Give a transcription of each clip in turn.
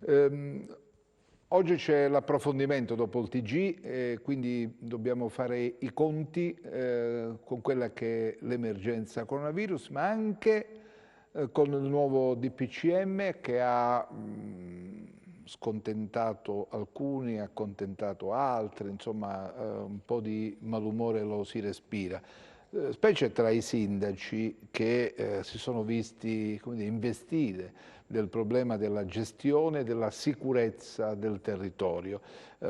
Ehm, Oggi c'è l'approfondimento dopo il TG, quindi dobbiamo fare i conti con quella che è l'emergenza coronavirus, ma anche con il nuovo DPCM che ha scontentato alcuni, accontentato altri, insomma un po' di malumore lo si respira. Specie tra i sindaci che si sono visti, come dire, investire del problema della gestione e della sicurezza del territorio.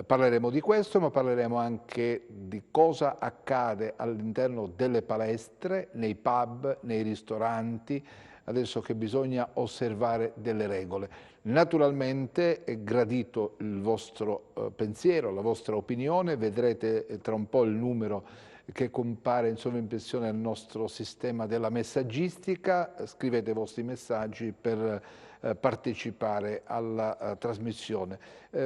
Parleremo di questo, ma parleremo anche di cosa accade all'interno delle palestre, nei pub, nei ristoranti, adesso che bisogna osservare delle regole. Naturalmente è gradito il vostro pensiero, la vostra opinione, vedrete tra un po' il numero che compare in sovraimpressione al nostro sistema della messaggistica. Scrivete i vostri messaggi per partecipare alla trasmissione.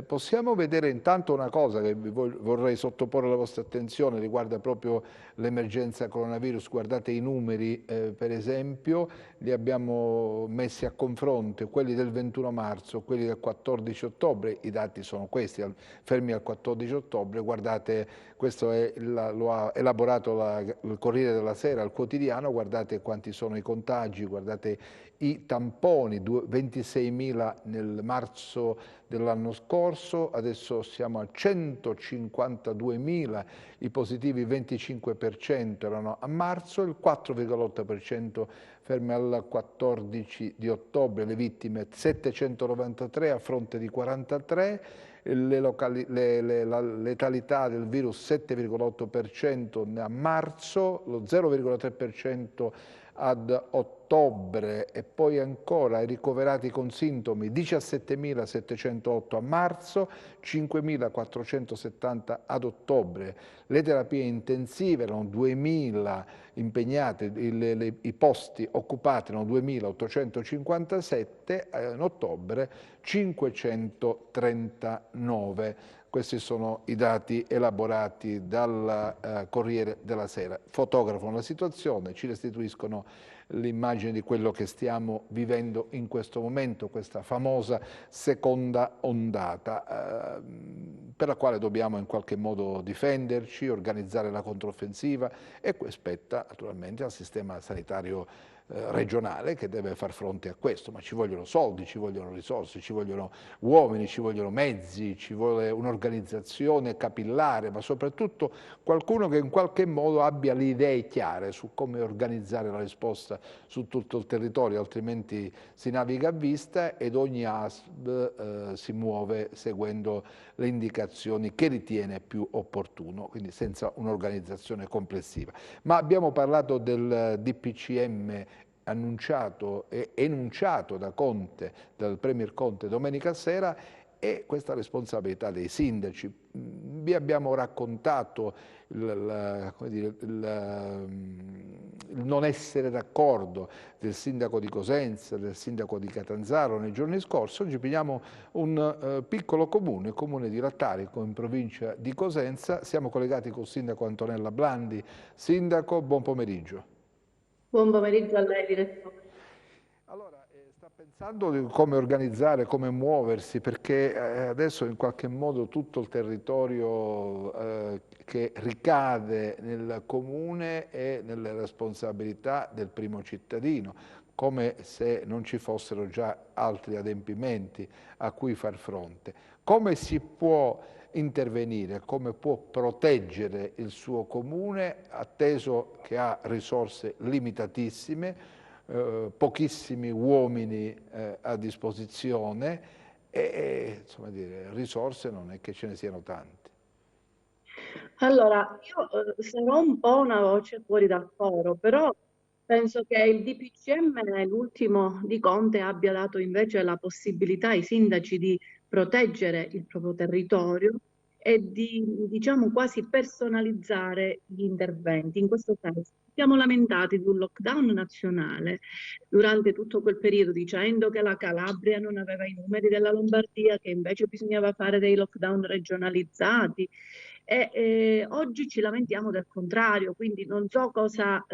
Possiamo vedere intanto una cosa che vorrei sottoporre alla vostra attenzione, riguarda proprio l'emergenza coronavirus. Guardate i numeri, per esempio, li abbiamo messi a confronto, quelli del 21 marzo, quelli del 14 ottobre, i dati sono questi, fermi al 14 ottobre, guardate, questo lo ha elaborato il Corriere della Sera, il quotidiano, guardate quanti sono i contagi, guardate i tamponi, 26.000 nel marzo dell'anno scorso, adesso siamo a 152.000, i positivi 25% erano a marzo, il 4,8% fermi al 14 di ottobre, le vittime 793 a fronte di 43, la letalità del virus 7,8% a marzo, lo 0,3% ad ottobre e poi ancora i ricoverati con sintomi 17.708 a marzo, 5.470 ad ottobre. Le terapie intensive erano 2.000 impegnate, i posti occupati erano 2.857, in ottobre 539. Questi sono i dati elaborati dal Corriere della Sera. Fotografano la situazione, ci restituiscono l'immagine di quello che stiamo vivendo in questo momento, questa famosa seconda ondata, per la quale dobbiamo in qualche modo difenderci, organizzare la controffensiva e spetta naturalmente al sistema sanitario regionale che deve far fronte a questo, ma ci vogliono soldi, ci vogliono risorse, ci vogliono uomini, ci vogliono mezzi, ci vuole un'organizzazione capillare, ma soprattutto qualcuno che in qualche modo abbia le idee chiare su come organizzare la risposta su tutto il territorio, altrimenti si naviga a vista ed ogni ASL si muove seguendo le indicazioni che ritiene più opportuno, quindi senza un'organizzazione complessiva. Ma abbiamo parlato del DPCM annunciato e enunciato da Conte, dal Premier Conte domenica sera, e questa responsabilità dei sindaci. Vi abbiamo raccontato il non essere d'accordo del sindaco di Cosenza, del sindaco di Catanzaro nei giorni scorsi. Oggi prendiamo un piccolo comune, il comune di Lattarico in provincia di Cosenza. Siamo collegati col sindaco Antonella Blandi. Sindaco, buon pomeriggio. Buon pomeriggio a lei, direttore. Allora, sta pensando di come organizzare, come muoversi, perché adesso in qualche modo tutto il territorio che ricade nel comune è nelle responsabilità del primo cittadino, come se non ci fossero già altri adempimenti a cui far fronte. Come si può intervenire, come può proteggere il suo comune, atteso che ha risorse limitatissime, pochissimi uomini a disposizione insomma dire, risorse non è che ce ne siano tante. Allora, io sarò un po' una voce fuori dal coro, però penso che il DPCM, l'ultimo di Conte, abbia dato invece la possibilità ai sindaci di proteggere il proprio territorio e di, diciamo, quasi personalizzare gli interventi. In questo senso, ci siamo lamentati di un lockdown nazionale durante tutto quel periodo, dicendo che la Calabria non aveva i numeri della Lombardia, che invece bisognava fare dei lockdown regionalizzati. Oggi ci lamentiamo del contrario, quindi non so cosa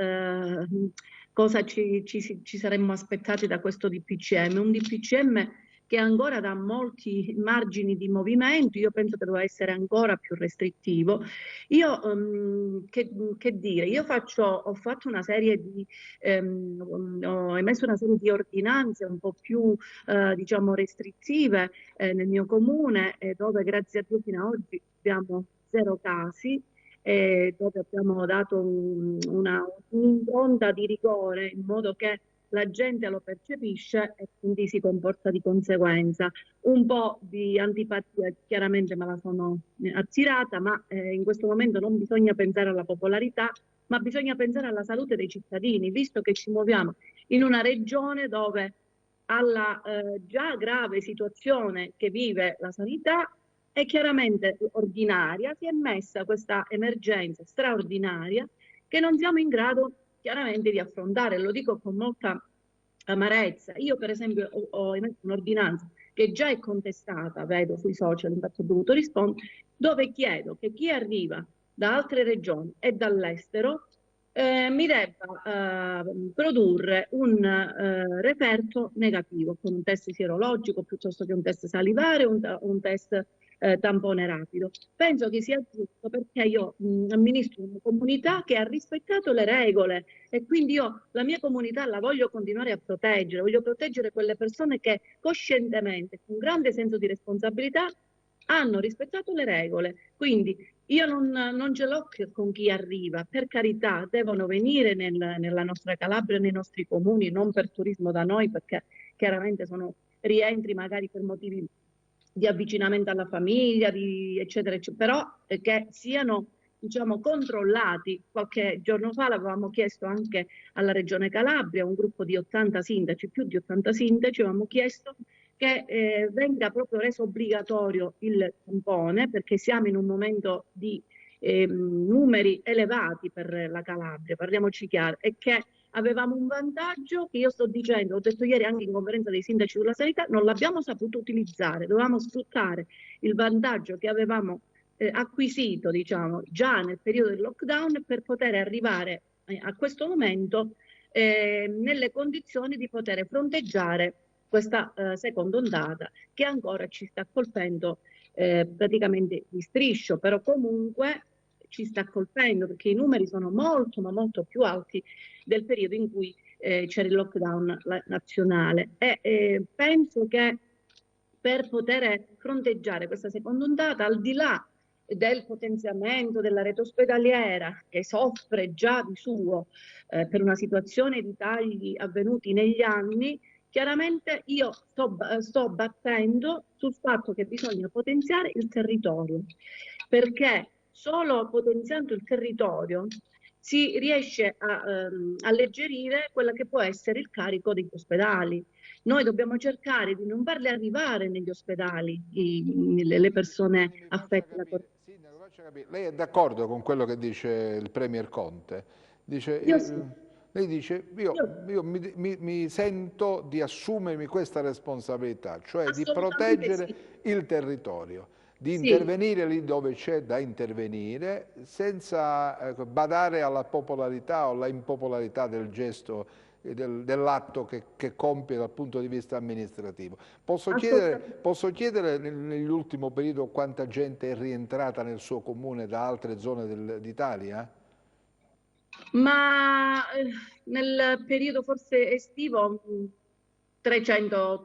ci saremmo aspettati da questo DPCM. Un DPCM che ancora dà molti margini di movimento. Io penso che doveva essere ancora più restrittivo. Io, che dire, ho fatto una serie di, ho emesso una serie di ordinanze un po' più, diciamo, restrittive nel mio comune, dove grazie a Dio fino ad oggi abbiamo zero casi, dove abbiamo dato un'impronta di rigore in modo che la gente lo percepisce e quindi si comporta di conseguenza. Un po' di antipatia chiaramente me la sono attirata, ma in questo momento non bisogna pensare alla popolarità, ma bisogna pensare alla salute dei cittadini, visto che ci muoviamo in una regione dove alla già grave situazione che vive la sanità è chiaramente ordinaria, si è messa questa emergenza straordinaria che non siamo in grado chiaramente di affrontare. Lo dico con molta amarezza. Io per esempio ho emesso un'ordinanza che già è contestata, vedo sui social, infatti ho dovuto rispondere, dove chiedo che chi arriva da altre regioni e dall'estero mi debba produrre un referto negativo con un test sierologico piuttosto che un test salivare, un test tampone rapido. Penso che sia giusto perché io amministro una comunità che ha rispettato le regole e quindi io la mia comunità la voglio continuare a proteggere, voglio proteggere quelle persone che coscientemente, con grande senso di responsabilità, hanno rispettato le regole. Quindi io non ce l'ho con chi arriva, per carità, devono venire nella nostra Calabria, nei nostri comuni, non per turismo da noi, perché chiaramente sono rientri magari per motivi di avvicinamento alla famiglia, eccetera, eccetera, però che siano diciamo, controllati. Qualche giorno fa l'avevamo chiesto anche alla Regione Calabria, un gruppo di 80 sindaci, più di 80 sindaci, avevamo chiesto che venga proprio reso obbligatorio il tampone, perché siamo in un momento di numeri elevati per la Calabria, parliamoci chiaro, e che avevamo un vantaggio che io sto dicendo, ho detto ieri anche in conferenza dei sindaci sulla sanità, non l'abbiamo saputo utilizzare, dovevamo sfruttare il vantaggio che avevamo acquisito, diciamo, già nel periodo del lockdown per poter arrivare a questo momento nelle condizioni di poter fronteggiare questa seconda ondata che ancora ci sta colpendo praticamente di striscio, però comunque ci sta colpendo perché i numeri sono molto ma molto più alti del periodo in cui c'era il lockdown nazionale e penso che per poter fronteggiare questa seconda ondata, al di là del potenziamento della rete ospedaliera che soffre già di suo per una situazione di tagli avvenuti negli anni, chiaramente io sto battendo sul fatto che bisogna potenziare il territorio, perché solo potenziando il territorio si riesce a alleggerire quella che può essere il carico degli ospedali. Noi dobbiamo cercare di non farle arrivare negli ospedali le persone Quindi affette da coronavirus. Sindaco, faccia capire, lei è d'accordo con quello che dice il Premier Conte? Dice, Io sì, lei dice, io io mi sento di assumermi questa responsabilità, cioè di assolutamente proteggere sì. il territorio, di Sì, intervenire lì dove c'è da intervenire, senza badare alla popolarità o alla impopolarità del gesto dell'atto che compie dal punto di vista amministrativo. assolutamente. Posso chiedere nell'ultimo periodo quanta gente è rientrata nel suo comune da altre zone d'Italia? Ma nel periodo forse estivo 300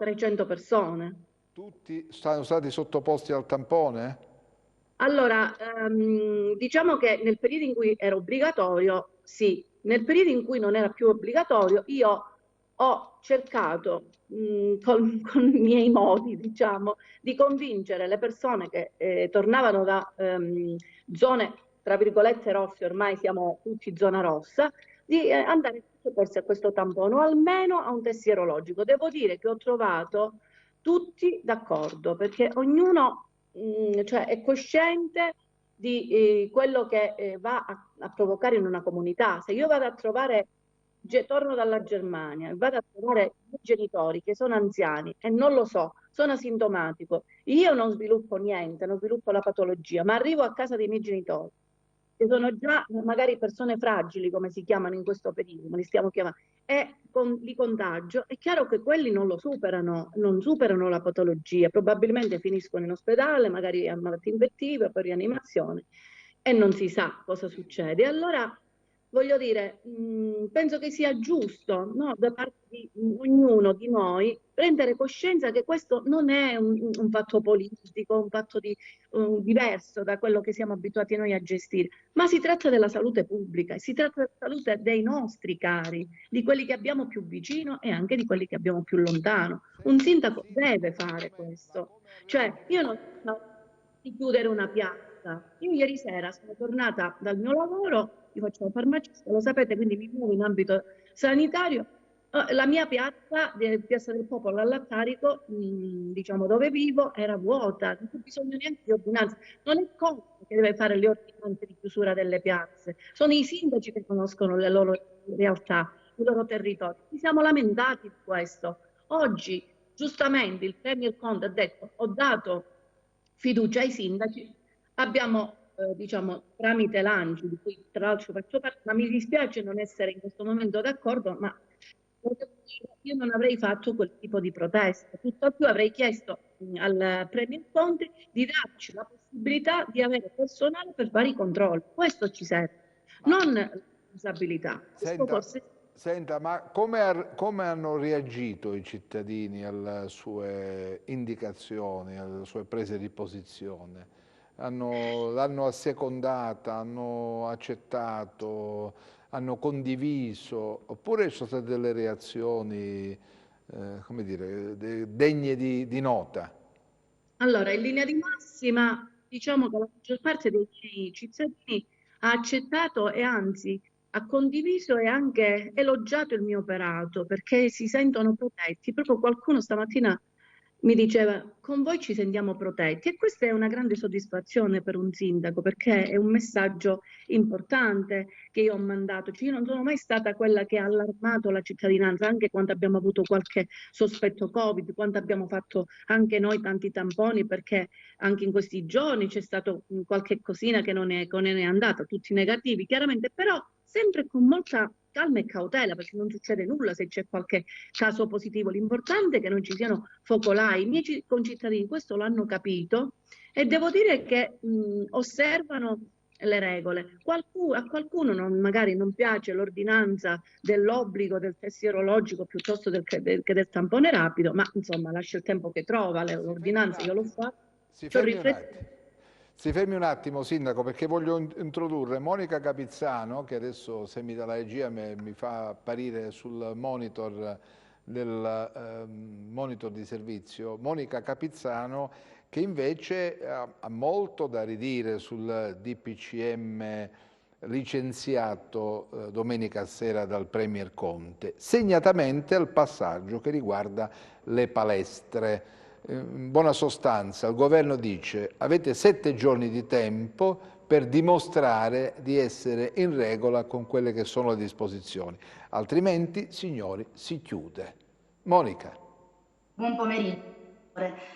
persone. Tutti sono stati sottoposti al tampone? Allora, diciamo che nel periodo in cui era obbligatorio, sì, nel periodo in cui non era più obbligatorio, io ho cercato con i miei modi, diciamo, di convincere le persone che tornavano da zone, tra virgolette, rosse, ormai siamo tutti zona rossa, di andare a sottoporsi a questo tampone o almeno a un test sierologico. Devo dire che ho trovato tutti d'accordo, perché ognuno cioè è cosciente di quello che va a provocare in una comunità. Se io vado a trovare, torno dalla Germania, vado a trovare i miei genitori che sono anziani e non lo so, sono asintomatico, io non sviluppo niente, non sviluppo la patologia, ma arrivo a casa dei miei genitori che sono già magari persone fragili, come si chiamano in questo periodo, li stiamo chiamando, e di contagio, è chiaro che quelli non lo superano, non superano la patologia, probabilmente finiscono in ospedale, magari a malattie infettive, per rianimazione, e non si sa cosa succede. Allora, voglio dire, penso che sia giusto, no, da parte di ognuno di noi prendere coscienza che questo non è un fatto politico, un fatto diverso da quello che siamo abituati noi a gestire, ma si tratta della salute pubblica, si tratta della salute dei nostri cari, di quelli che abbiamo più vicino e anche di quelli che abbiamo più lontano. Un sindaco deve fare questo. Cioè, io non so di chiudere una piazza. Io ieri sera sono tornata dal mio lavoro, io faccio la farmacista, lo sapete, quindi mi muovo in ambito sanitario. La mia piazza, Piazza del Popolo all'Attarico, diciamo dove vivo, era vuota, non c'è bisogno neanche di ordinanze. Non è Conte che deve fare le ordinanze di chiusura delle piazze, sono i sindaci che conoscono le loro realtà, i loro territori. Ci siamo lamentati di questo. Oggi, giustamente, il Premier Conte ha detto: ho dato fiducia ai sindaci, abbiamo diciamo tramite l'ANCI, di cui tra l'altro faccio parte, ma mi dispiace non essere in questo momento d'accordo, ma io non avrei fatto quel tipo di protesta, tutt'al più avrei chiesto al Premier Conte di darci la possibilità di avere personale per vari controlli, questo ci serve, non la responsabilità. Questo forse... Senta, ma come hanno reagito i cittadini alle sue indicazioni, alle sue prese di posizione? L'hanno assecondata, hanno accettato, hanno condiviso, oppure ci sono state delle reazioni, come dire, degne di nota? Allora, in linea di massima, diciamo che la maggior parte dei miei cittadini ha accettato e anzi ha condiviso e anche elogiato il mio operato perché si sentono protetti. Proprio qualcuno stamattina mi diceva: con voi ci sentiamo protetti, e questa è una grande soddisfazione per un sindaco perché è un messaggio importante che io ho mandato. Cioè, io non sono mai stata quella che ha allarmato la cittadinanza, anche quando abbiamo avuto qualche sospetto Covid, quando abbiamo fatto anche noi tanti tamponi, perché anche in questi giorni c'è stato qualche cosina che non è andata, tutti negativi chiaramente, però sempre con molta calma e cautela, perché non succede nulla se c'è qualche caso positivo. L'importante è che non ci siano focolai. I miei concittadini questo l'hanno capito e devo dire che osservano le regole. A qualcuno magari non piace l'ordinanza dell'obbligo del test sierologico piuttosto che del tampone rapido, ma insomma lascia il tempo che trova, l'ordinanza io l'ho fatta. Si fermi un attimo, Sindaco, perché voglio introdurre Monica Capizzano, che adesso, se mi dà la regia, mi fa apparire sul monitor del monitor di servizio. Monica Capizzano, che invece ha molto da ridire sul DPCM licenziato domenica sera dal Premier Conte, segnatamente al passaggio che riguarda le palestre. In buona sostanza, il governo dice: avete 7 giorni di tempo per dimostrare di essere in regola con quelle che sono le disposizioni, altrimenti, signori, si chiude. Monica. Buon pomeriggio.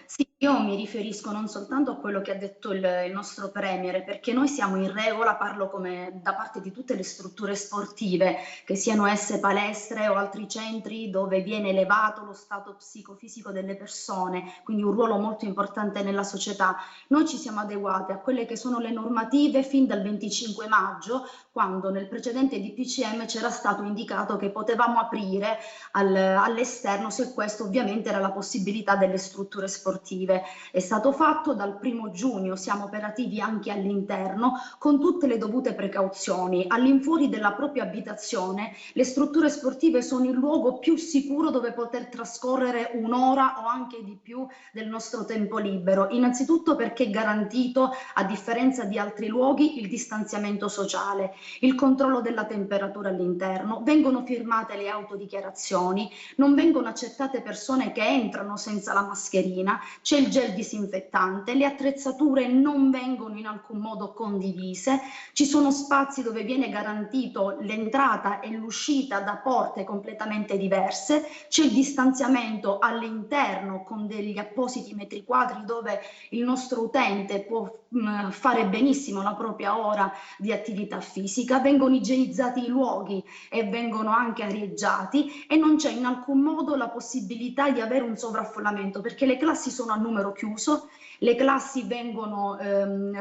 Sì, io mi riferisco non soltanto a quello che ha detto il nostro Premier, perché noi siamo in regola, parlo come da parte di tutte le strutture sportive, che siano esse palestre o altri centri dove viene elevato lo stato psicofisico delle persone, quindi un ruolo molto importante nella società. Noi ci siamo adeguati a quelle che sono le normative fin dal 25 maggio, quando nel precedente DPCM c'era stato indicato che potevamo aprire all'esterno se questo ovviamente era la possibilità delle strutture sportive. È stato fatto dal 1° giugno, siamo operativi anche all'interno con tutte le dovute precauzioni. All'infuori della propria abitazione le strutture sportive sono il luogo più sicuro dove poter trascorrere un'ora o anche di più del nostro tempo libero, innanzitutto perché è garantito, a differenza di altri luoghi, il distanziamento sociale, il controllo della temperatura all'interno, vengono firmate le autodichiarazioni, non vengono accettate persone che entrano senza la mascherina mascherina, c'è il gel disinfettante, le attrezzature non vengono in alcun modo condivise, ci sono spazi dove viene garantito l'entrata e l'uscita da porte completamente diverse, c'è il distanziamento all'interno con degli appositi metri quadri dove il nostro utente può fare benissimo la propria ora di attività fisica, vengono igienizzati i luoghi e vengono anche arieggiati e non c'è in alcun modo la possibilità di avere un sovraffollamento perché le classi sono a numero chiuso, le classi vengono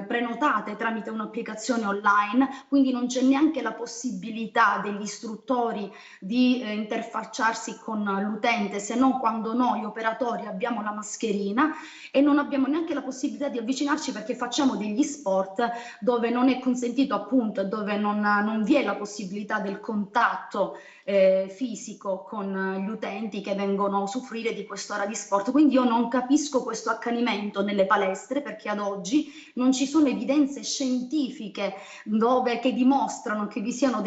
prenotate tramite un'applicazione online, quindi non c'è neanche la possibilità degli istruttori di interfacciarsi con l'utente se non quando noi operatori abbiamo la mascherina e non abbiamo neanche la possibilità di avvicinarci perché facciamo degli sport dove non è consentito appunto, dove non vi è la possibilità del contatto fisico con gli utenti che vengono a usufruire di quest'ora di sport. Quindi io non capisco questo accanimento nelle palestre perché ad oggi non ci sono evidenze scientifiche che dimostrano che vi siano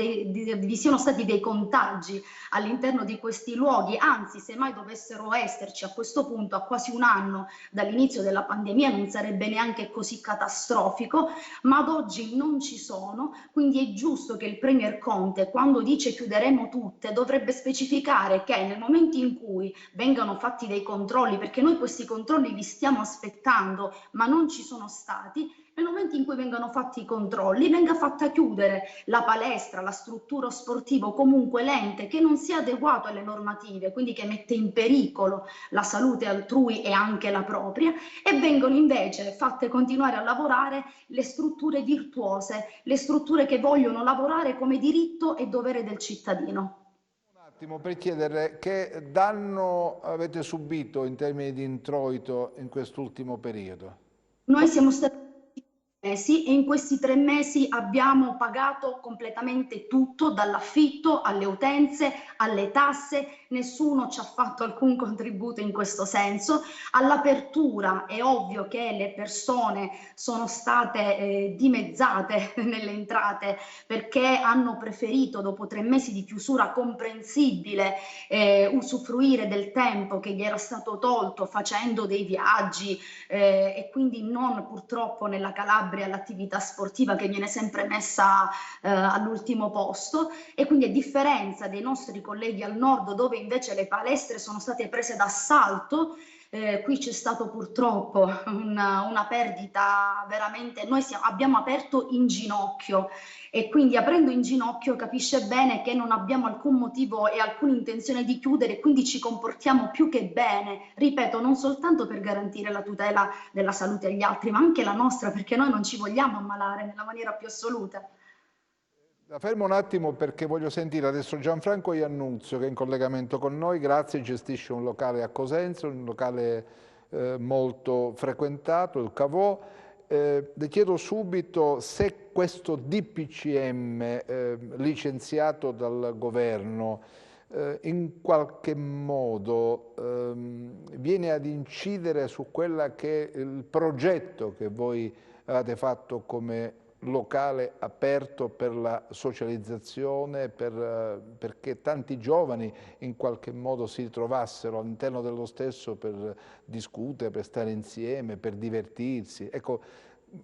stati dei contagi all'interno di questi luoghi, anzi se mai dovessero esserci a questo punto a quasi un anno dall'inizio della pandemia non sarebbe neanche così catastrofico, ma ad oggi non ci sono, quindi è giusto che il Premier Conte quando dice chiuderemo tutte dovrebbe specificare che nel momento in cui vengano fatti dei controlli, perché noi questi controlli li stiamo aspettando ma non ci sono stati, nel momento in cui vengano fatti i controlli venga fatta chiudere la palestra, la struttura sportiva o comunque l'ente che non sia adeguato alle normative, quindi che mette in pericolo la salute altrui e anche la propria, e vengono invece fatte continuare a lavorare le strutture virtuose, le strutture che vogliono lavorare come diritto e dovere del cittadino. Un attimo per chiedere che danno avete subito in termini di introito in quest'ultimo periodo? Noi siamo stati mesi e in questi 3 mesi abbiamo pagato completamente tutto, dall'affitto alle utenze, alle tasse, nessuno ci ha fatto alcun contributo in questo senso. All'apertura è ovvio che le persone sono state dimezzate nelle entrate perché hanno preferito dopo 3 mesi di chiusura comprensibile usufruire del tempo che gli era stato tolto facendo dei viaggi e quindi non purtroppo nella Calabria l'attività sportiva che viene sempre messa all'ultimo posto, e quindi a differenza dei nostri colleghi al nord dove invece le palestre sono state prese d'assalto, qui c'è stato purtroppo una perdita veramente, abbiamo aperto in ginocchio e quindi aprendo in ginocchio capisce bene che non abbiamo alcun motivo e alcuna intenzione di chiudere, quindi ci comportiamo più che bene, ripeto, non soltanto per garantire la tutela della salute agli altri, ma anche la nostra, perché noi non ci vogliamo ammalare nella maniera più assoluta. La fermo un attimo perché voglio sentire adesso Gianfranco Iannunzio che è in collegamento con noi, grazie, gestisce un locale a Cosenza, un locale molto frequentato, il Cavò. Le chiedo subito se questo DPCM licenziato dal governo in qualche modo viene ad incidere su quella che è il progetto che voi avete fatto come locale aperto per la socializzazione, perché tanti giovani in qualche modo si ritrovassero all'interno dello stesso per discutere, per stare insieme, per divertirsi. Ecco,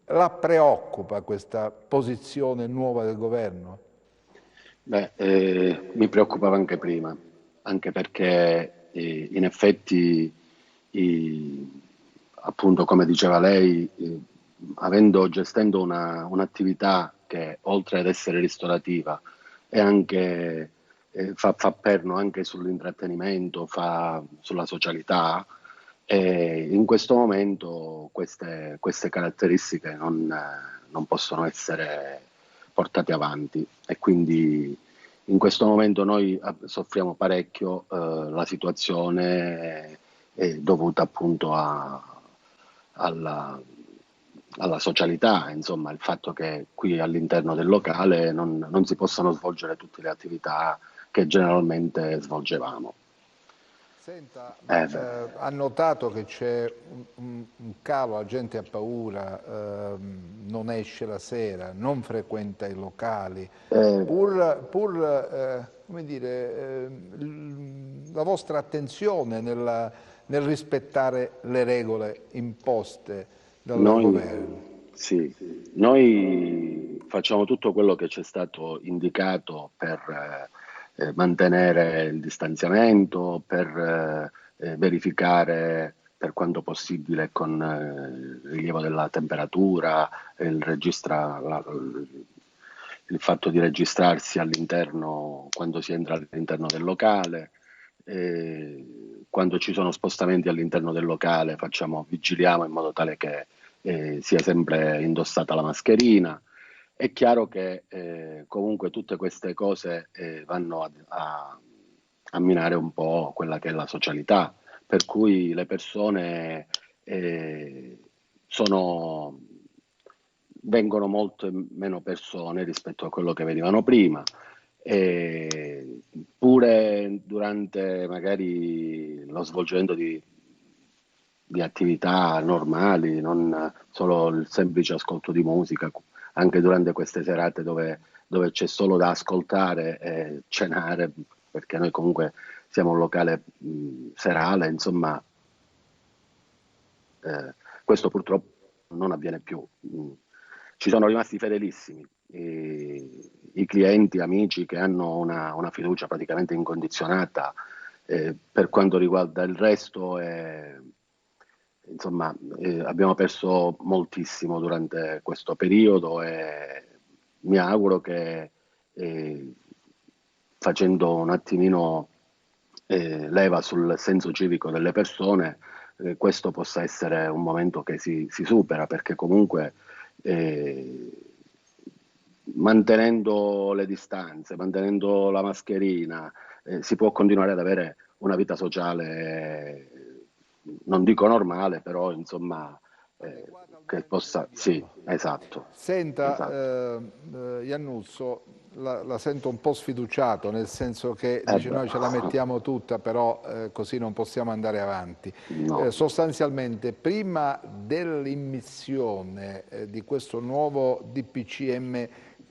la preoccupa questa posizione nuova del governo? Beh, mi preoccupava anche prima, anche perché in effetti, appunto come diceva lei, gestendo un'attività che oltre ad essere ristorativa è anche, fa perno anche sull'intrattenimento, fa sulla socialità, e in questo momento queste caratteristiche non possono essere portate avanti e quindi in questo momento noi soffriamo parecchio. La situazione è dovuta appunto alla socialità, insomma, il fatto che qui all'interno del locale non si possano svolgere tutte le attività che generalmente svolgevamo. Senta, ha notato che c'è un calo, la gente ha paura, non esce la sera, non frequenta i locali, come dire, la vostra attenzione nel rispettare le regole imposte dal governo? Sì, noi facciamo tutto quello che ci è stato indicato per mantenere il distanziamento, per verificare per quanto possibile con il rilievo della temperatura, il fatto di registrarsi all'interno, quando si entra all'interno del locale. Quando ci sono spostamenti all'interno del locale vigiliamo in modo tale che sia sempre indossata la mascherina. È chiaro che comunque tutte queste cose vanno a minare un po' quella che è la socialità, per cui le persone vengono molto meno persone rispetto a quello che venivano prima. Pure durante magari lo svolgimento di attività normali, non solo il semplice ascolto di musica, anche durante queste serate dove c'è solo da ascoltare e cenare, perché noi comunque siamo un locale serale, insomma, questo purtroppo non avviene più. Ci sono rimasti fedelissimi i clienti, amici che hanno una fiducia praticamente incondizionata. Per quanto riguarda il resto, insomma, abbiamo perso moltissimo durante questo periodo e mi auguro che facendo un attimino leva sul senso civico delle persone, questo possa essere un momento che si supera, perché comunque mantenendo le distanze, mantenendo la mascherina, si può continuare ad avere una vita sociale, non dico normale, però insomma che possa... Sì, esatto. Senta, esatto. Iannuzzo, la sento un po' sfiduciato, nel senso che dice Beh, noi ce la mettiamo tutta, però così non possiamo andare avanti. no. Sostanzialmente, prima dell'immissione di questo nuovo DPCM,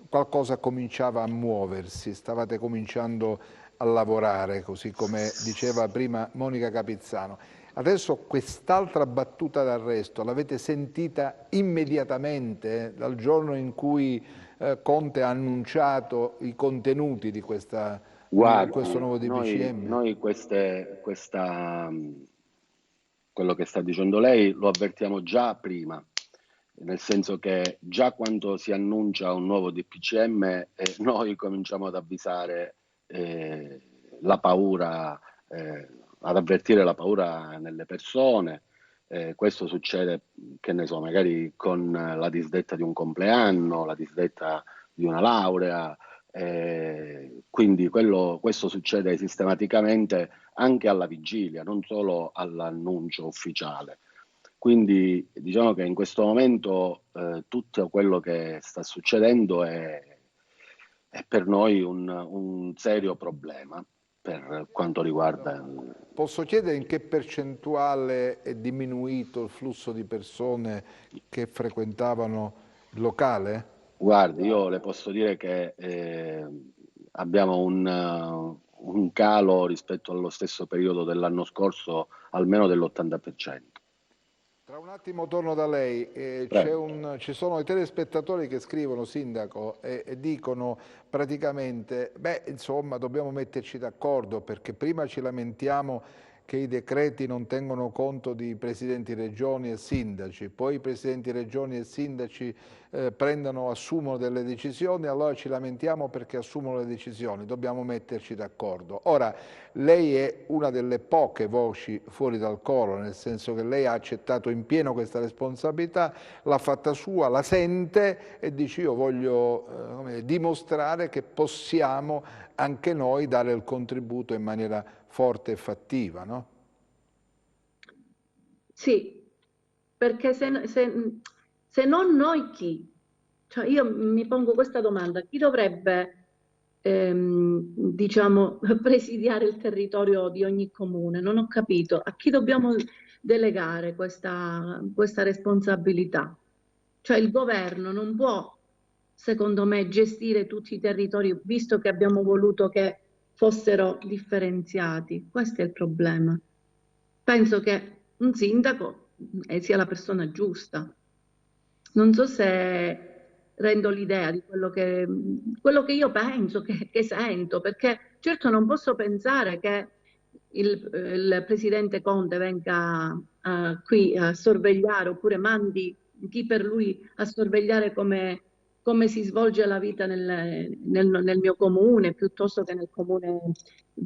qualcosa cominciava a muoversi, stavate cominciando a lavorare, così come diceva prima Monica Capizzano. Adesso quest'altra battuta d'arresto l'avete sentita immediatamente dal giorno in cui Conte ha annunciato i contenuti di questo nuovo DPCM? Noi quello che sta dicendo lei lo avvertiamo già prima, nel senso che già quando si annuncia un nuovo DPCM noi cominciamo ad avvisare la paura, ad avvertire la paura nelle persone. Questo succede, che ne so, magari con la disdetta di un compleanno, la disdetta di una laurea, quindi questo succede sistematicamente anche alla vigilia, non solo all'annuncio ufficiale. Quindi diciamo che in questo momento tutto quello che sta succedendo è per noi un serio problema per quanto riguarda... Posso chiedere in che percentuale è diminuito il flusso di persone che frequentavano il locale? Guardi, io le posso dire che abbiamo un calo rispetto allo stesso periodo dell'anno scorso almeno dell'80%. Tra un attimo torno da lei, ci sono i telespettatori che scrivono, Sindaco, e dicono praticamente, beh insomma dobbiamo metterci d'accordo perché prima ci lamentiamo che i decreti non tengono conto di presidenti regioni e sindaci, poi i presidenti regioni e sindaci assumono delle decisioni, allora ci lamentiamo perché assumono le decisioni, dobbiamo metterci d'accordo. Ora, lei è una delle poche voci fuori dal coro, nel senso che lei ha accettato in pieno questa responsabilità, l'ha fatta sua, la sente e dice io voglio dimostrare che possiamo anche noi dare il contributo in maniera forte e fattiva, no? Sì, perché se non noi chi? Cioè io mi pongo questa domanda, chi dovrebbe diciamo, presidiare il territorio di ogni comune? Non ho capito, a chi dobbiamo delegare questa responsabilità? Cioè il governo non può, secondo me, gestire tutti i territori, visto che abbiamo voluto che fossero differenziati. Questo è il problema. penso che un sindaco sia la persona giusta. Non so se rendo l'idea di quello che io penso, che sento, perché certo non posso pensare che il presidente Conte venga qui a sorvegliare oppure mandi chi per lui a sorvegliare come si svolge la vita nel mio comune, piuttosto che nel comune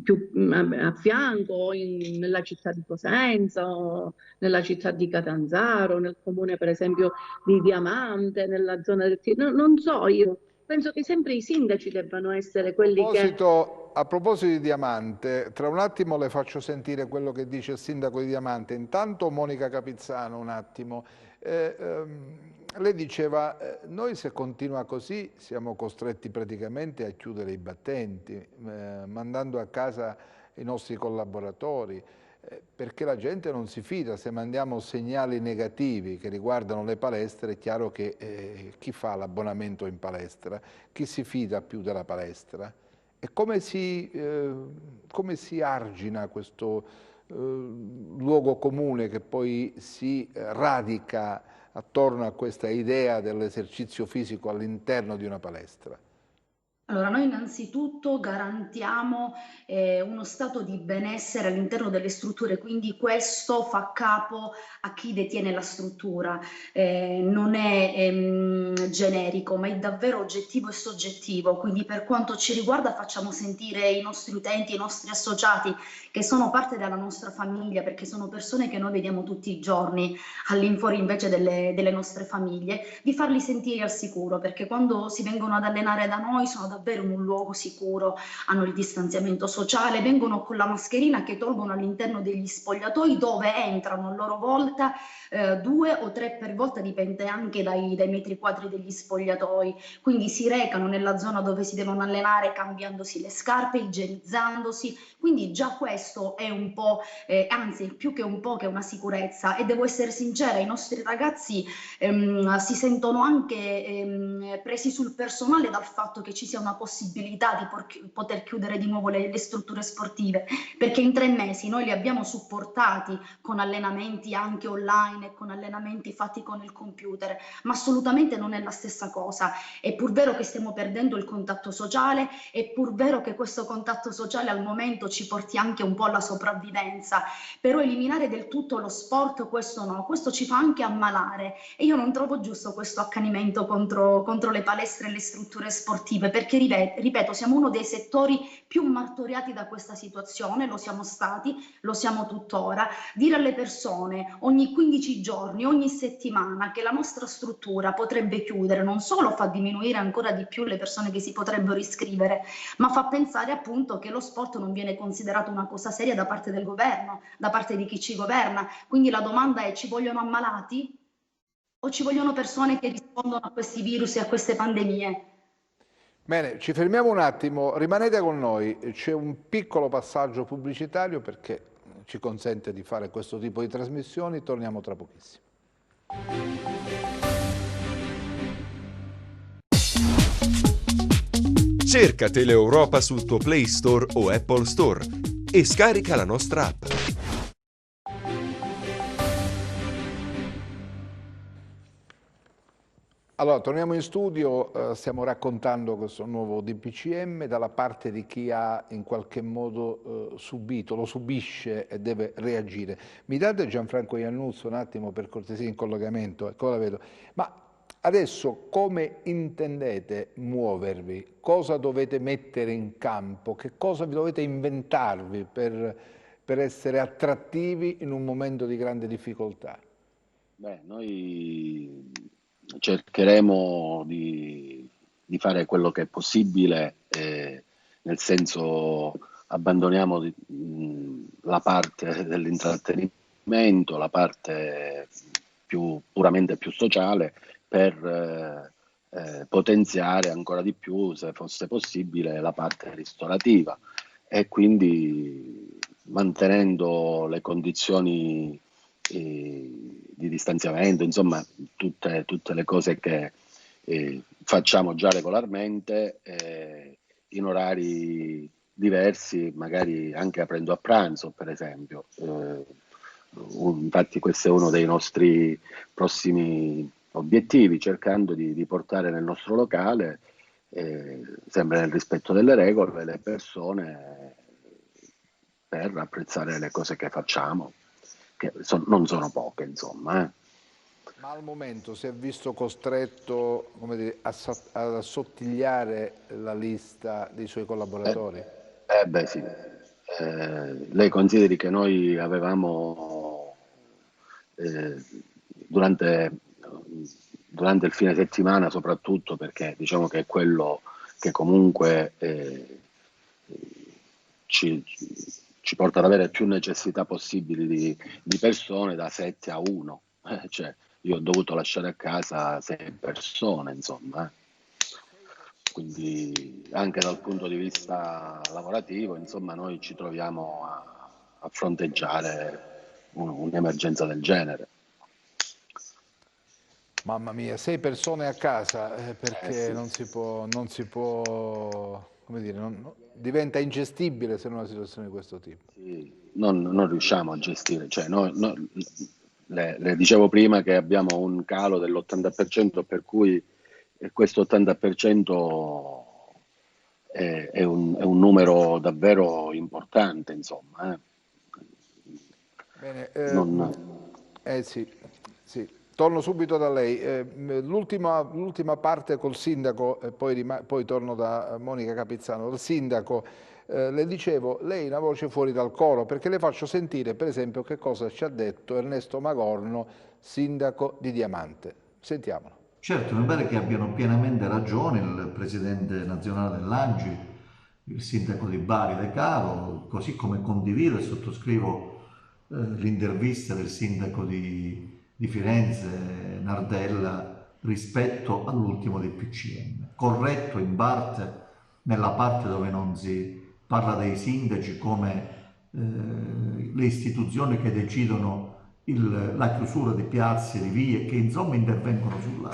più a fianco, o nella città di Cosenza, o nella città di Catanzaro, nel comune per esempio di Diamante, nella zona del non so, io penso che sempre i sindaci debbano essere quelli che... A proposito di Diamante, tra un attimo le faccio sentire quello che dice il sindaco di Diamante. Intanto Monica Capizzano, un attimo. Lei diceva, noi se continua così siamo costretti praticamente a chiudere i battenti, mandando a casa i nostri collaboratori, perché la gente non si fida. Se mandiamo segnali negativi che riguardano le palestre, è chiaro che chi fa l'abbonamento in palestra, chi si fida più della palestra? E come si argina questo luogo comune che poi si radica attorno a questa idea dell'esercizio fisico all'interno di una palestra? Allora, noi innanzitutto garantiamo uno stato di benessere all'interno delle strutture, quindi questo fa capo a chi detiene la struttura. Non è generico, ma è davvero oggettivo e soggettivo, quindi per quanto ci riguarda facciamo sentire i nostri utenti, i nostri associati, che sono parte della nostra famiglia, perché sono persone che noi vediamo tutti i giorni, all'infuori invece delle nostre famiglie, di farli sentire al sicuro, perché quando si vengono ad allenare da noi sono davvero in un luogo sicuro, hanno il distanziamento sociale, vengono con la mascherina che tolgono all'interno degli spogliatoi, dove entrano a loro volta 2 o 3 per volta, dipende anche dai metri quadri degli spogliatoi, quindi si recano nella zona dove si devono allenare cambiandosi le scarpe, igienizzandosi, quindi già questo è un po', anzi più che un po' che una sicurezza. E devo essere sincera, i nostri ragazzi si sentono anche presi sul personale dal fatto che ci sia una possibilità di poter chiudere di nuovo le strutture sportive, perché in 3 mesi noi li abbiamo supportati con allenamenti anche online e con allenamenti fatti con il computer, ma assolutamente non è la stessa cosa. È pur vero che stiamo perdendo il contatto sociale, è pur vero che questo contatto sociale al momento ci porti anche un po' alla sopravvivenza, però eliminare del tutto lo sport, questo no, questo ci fa anche ammalare, e io non trovo giusto questo accanimento contro le palestre e le strutture sportive, perché ripeto, siamo uno dei settori più martoriati da questa situazione, lo siamo stati, lo siamo tuttora. Dire alle persone ogni 15 giorni, ogni settimana che la nostra struttura potrebbe chiudere non solo fa diminuire ancora di più le persone che si potrebbero iscrivere, ma fa pensare appunto che lo sport non viene considerato una cosa seria da parte del governo, da parte di chi ci governa. Quindi la domanda è: ci vogliono ammalati o ci vogliono persone che rispondono a questi virus e a queste pandemie? Bene, ci fermiamo un attimo, rimanete con noi, c'è un piccolo passaggio pubblicitario perché ci consente di fare questo tipo di trasmissioni, torniamo tra pochissimo. Cerca Teleeuropa sul tuo Play Store o Apple Store e scarica la nostra app. Allora, torniamo in studio, stiamo raccontando questo nuovo DPCM dalla parte di chi ha in qualche modo subito, lo subisce e deve reagire. Mi date Gianfranco Iannuzzo un attimo per cortesia in collegamento, ecco la vedo. Ma adesso come intendete muovervi? Cosa dovete mettere in campo? Che cosa vi dovete inventarvi per essere attrattivi in un momento di grande difficoltà? Beh, noi cercheremo di fare quello che è possibile, nel senso abbandoniamo la parte dell'intrattenimento, la parte puramente più sociale, per potenziare ancora di più, se fosse possibile, la parte ristorativa, e quindi mantenendo le condizioni di distanziamento, insomma tutte le cose che facciamo già regolarmente, in orari diversi, magari anche aprendo a pranzo, per esempio. Infatti questo è uno dei nostri prossimi obiettivi, cercando di portare nel nostro locale, sempre nel rispetto delle regole, le persone per apprezzare le cose che facciamo, che non sono poche, insomma. Ma al momento si è visto costretto, come dire, ad assottigliare la lista dei suoi collaboratori? Beh sì. Lei consideri che noi avevamo durante, durante il fine settimana, soprattutto perché diciamo che è quello che comunque ci, ci porta ad avere più necessità possibili di persone, da 7 a 1. Cioè, io ho dovuto lasciare a casa 6 persone, insomma. Quindi anche dal punto di vista lavorativo, insomma, noi ci troviamo a fronteggiare un'emergenza del genere. Mamma mia, 6 persone a casa, perché Sì. non si può, come dire, diventa ingestibile se in una situazione di questo tipo. Sì, non riusciamo a gestire, cioè le dicevo prima che abbiamo un calo dell'80%, per cui questo 80% è un numero davvero importante, insomma. Bene, Non- sì, sì. Torno subito da lei. L'ultima parte col sindaco, e poi torno da Monica Capizzano. Il sindaco, le dicevo, lei è una voce fuori dal coro, perché le faccio sentire, per esempio, che cosa ci ha detto Ernesto Magorno, sindaco di Diamante. Sentiamolo. Certo, mi pare che abbiano pienamente ragione il presidente nazionale dell'ANGI, il sindaco di Bari De Caro, così come condivido e sottoscrivo l'intervista del sindaco di Firenze, Nardella, rispetto all'ultimo DPCM. Corretto in parte, nella parte dove non si parla dei sindaci come le istituzioni che decidono la chiusura di piazze, di vie, che insomma intervengono sulla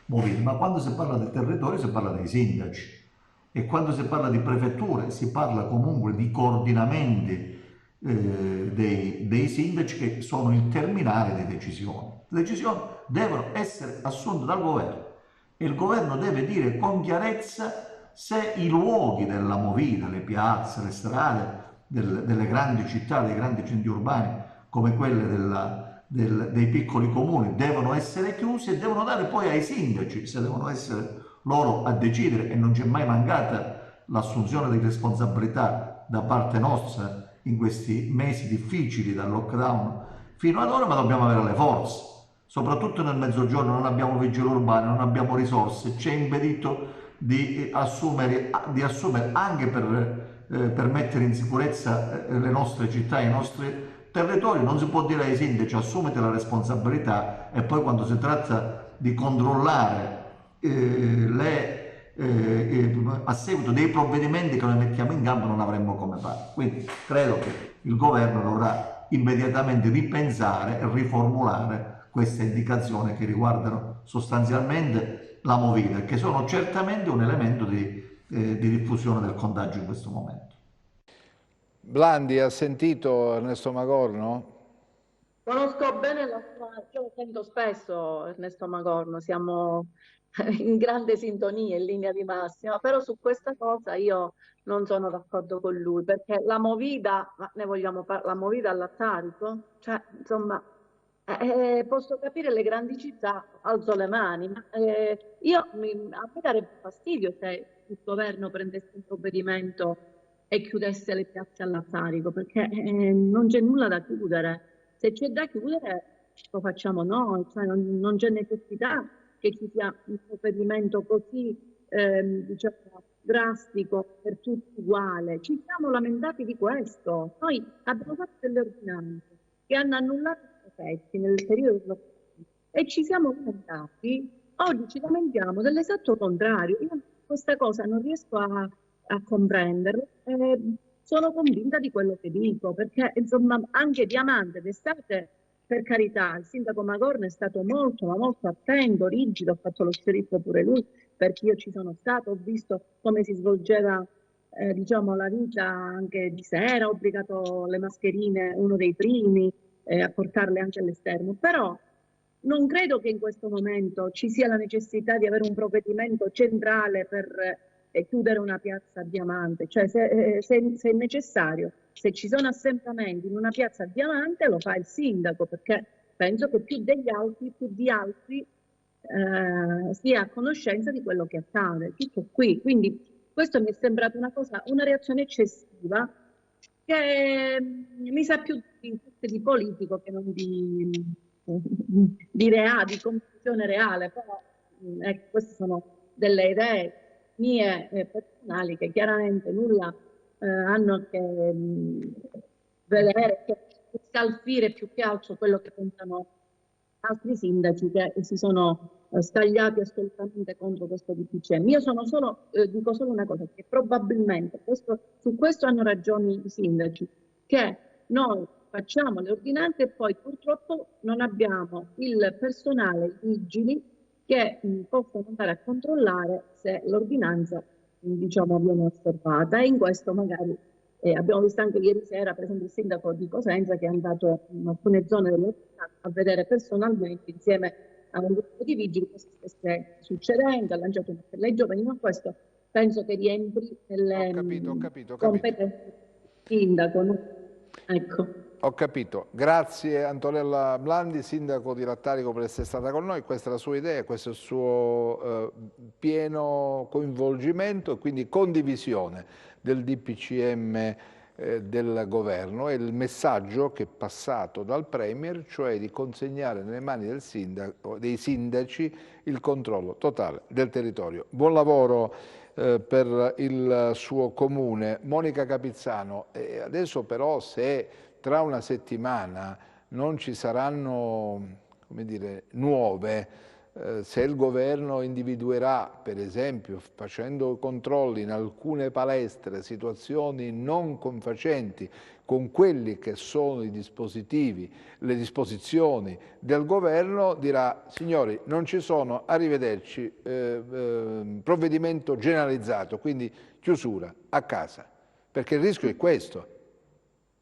movida, ma quando si parla del territorio si parla dei sindaci, e quando si parla di prefetture si parla comunque di coordinamenti dei sindaci, che sono il terminale di decisioni. Le decisioni devono essere assunte dal governo e il governo deve dire con chiarezza se i luoghi della movida, le piazze, le strade delle grandi città, dei grandi centri urbani, come quelle dei piccoli comuni, devono essere chiusi, e devono dare poi ai sindaci, se devono essere loro a decidere, e non c'è mai mancata l'assunzione di responsabilità da parte nostra in questi mesi difficili dal lockdown fino ad ora, ma dobbiamo avere le forze. Soprattutto nel mezzogiorno non abbiamo vigili urbani, non abbiamo risorse, ci è impedito di assumere anche per mettere in sicurezza le nostre città, i nostri territori. Non si può dire ai sindaci assumete la responsabilità e poi quando si tratta di controllare a seguito dei provvedimenti che noi mettiamo in campo non avremmo come fare. Quindi credo che il governo dovrà immediatamente ripensare e riformulare queste indicazioni che riguardano sostanzialmente la movida, che sono certamente un elemento di diffusione del contagio in questo momento. Blandi, ha sentito Ernesto Magorno? Conosco bene io lo sento spesso Ernesto Magorno, siamo in grande sintonia, in linea di massima, però su questa cosa io non sono d'accordo con lui, perché la movida, ma ne vogliamo parlare, la movida all'Attarico? Cioè, insomma, posso capire le grandi città, alzo le mani, ma a me darebbe fastidio se il governo prendesse un provvedimento e chiudesse le piazze all'Attarico, perché non c'è nulla da chiudere. Se c'è da chiudere, lo facciamo noi, cioè non c'è necessità che ci sia un provvedimento così diciamo, drastico per tutti uguale. Ci siamo lamentati di questo. Noi abbiamo fatto delle ordinanze che hanno annullato i prefetti nel periodo dello e ci siamo lamentati. Oggi ci lamentiamo dell'esatto contrario. Io questa cosa non riesco a comprenderla. Sono convinta di quello che dico, perché insomma anche Diamante d'estate, per carità, il sindaco Magorno è stato molto, ma molto attento, rigido, ha fatto lo sceriffo pure lui, perché io ci sono stato, ho visto come si svolgeva diciamo, la vita anche di sera, ho obbligato le mascherine, uno dei primi, a portarle anche all'esterno. Però non credo che in questo momento ci sia la necessità di avere un provvedimento centrale per chiudere una piazza a Diamante. Cioè, se è necessario, se ci sono assembramenti in una piazza a Diamante, lo fa il sindaco, perché penso che più di altri sia a conoscenza di quello che accade. Tutto qui. Quindi questo mi è sembrato una reazione eccessiva, che mi sa più di politico che non di confusione reale. Però ecco, queste sono delle idee mie personali, che chiaramente nulla hanno a che vedere, che scalfire più che altro quello che pensano altri sindaci che si sono scagliati assolutamente contro questo DPCM. Io dico solo una cosa, che probabilmente su questo hanno ragione i sindaci, che noi facciamo le ordinanze e poi purtroppo non abbiamo il personale, i vigili che possono andare a controllare se l'ordinanza diciamo viene osservata, e in questo magari abbiamo visto anche ieri sera, per esempio, il sindaco di Cosenza che è andato in alcune zone della città a vedere personalmente insieme a un gruppo di vigili cosa stesse succedendo, ha lanciato un appello ai giovani, ma questo penso che rientri nelle competenze del sindaco. No? Ecco. Ho capito. Grazie Antonella Blandi, sindaco di Lattarico, per essere stata con noi. Questa è la sua idea, questo è il suo pieno coinvolgimento e quindi condivisione del DPCM del governo, e il messaggio che è passato dal Premier, cioè di consegnare nelle mani dei sindaci il controllo totale del territorio. Buon lavoro per il suo comune. Monica Capizzano, adesso però, se tra una settimana non ci saranno, come dire, nuove, se il governo individuerà, per esempio, facendo controlli in alcune palestre, situazioni non confacenti con quelli che sono i dispositivi, le disposizioni del governo, dirà: signori, non ci sono, arrivederci, provvedimento generalizzato, quindi chiusura a casa, perché il rischio è questo.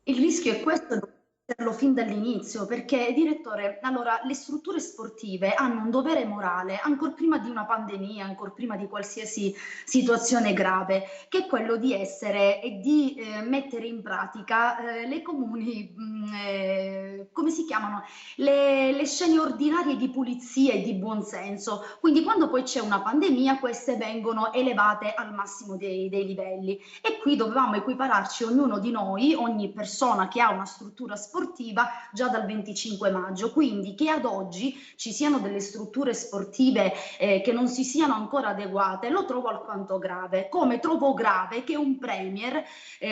Il rischio è questo, dobbiamo saperlo fin dall'inizio, perché, direttore, allora, le strutture sportive hanno un dovere morale, ancor prima di una pandemia, ancor prima di qualsiasi situazione grave, che è quello di essere e di mettere in pratica le comuni, come si chiamano? Le scene ordinarie di pulizia e di buonsenso. Quindi quando poi c'è una pandemia, queste vengono elevate al massimo dei livelli. E qui dovevamo equipararci ognuno di noi, ogni persona che ha una struttura sportiva, già dal 25 maggio. Quindi che ad oggi ci siano delle strutture sportive che non si siano ancora adeguate, lo trovo alquanto grave. Come trovo grave che un premier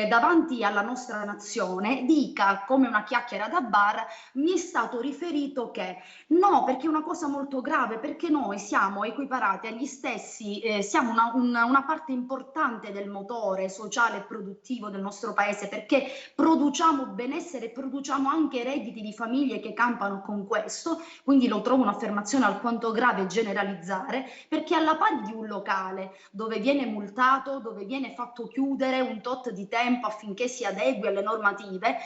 davanti alla nostra nazione dica, come una chiacchiera da bar: mi è stato riferito che... No, perché è una cosa molto grave, perché noi siamo equiparati agli stessi, siamo una parte importante del motore sociale e produttivo del nostro paese, perché produciamo benessere e produciamo anche redditi di famiglie che campano con questo. Quindi lo trovo un'affermazione alquanto grave generalizzare, perché alla pari di un locale dove viene multato, dove viene fatto chiudere un tot di tempo affinché si adegui alle normative,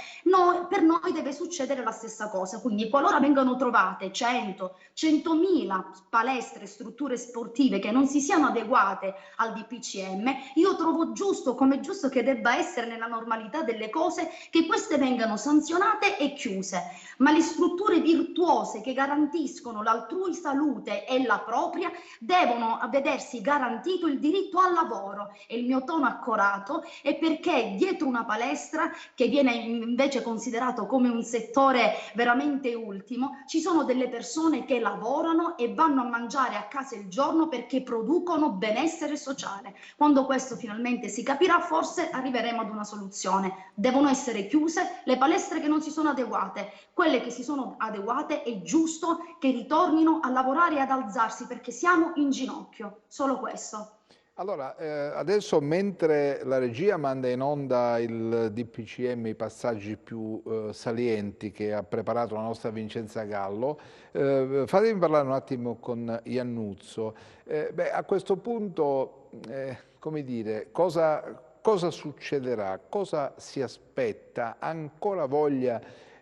per noi deve succedere la stessa cosa. Quindi qualora vengano trovate 100.000 palestre, strutture sportive che non si siano adeguate al DPCM, io trovo giusto, come giusto che debba essere nella normalità delle cose, che queste vengano sanzionate e chiuse. Ma le strutture virtuose che garantiscono l'altrui salute e la propria devono vedersi garantito il diritto al lavoro. E il mio tono accorato è perché dietro una palestra, che viene invece considerato come un settore veramente ultimo, ci sono delle persone che lavorano e vanno a mangiare a casa il giorno perché producono benessere sociale. Quando questo finalmente si capirà, forse arriveremo ad una soluzione. Devono essere chiuse le palestre che non si sono adeguate. Quelle che si sono adeguate è giusto che ritornino a lavorare e ad alzarsi, perché siamo in ginocchio. Solo questo. Allora, adesso, mentre la regia manda in onda il DPCM, i passaggi più salienti che ha preparato la nostra Vincenza Gallo, fatemi parlare un attimo con Iannuzzo. A questo punto, come dire, cosa succederà? Cosa si aspetta? Ancora voglia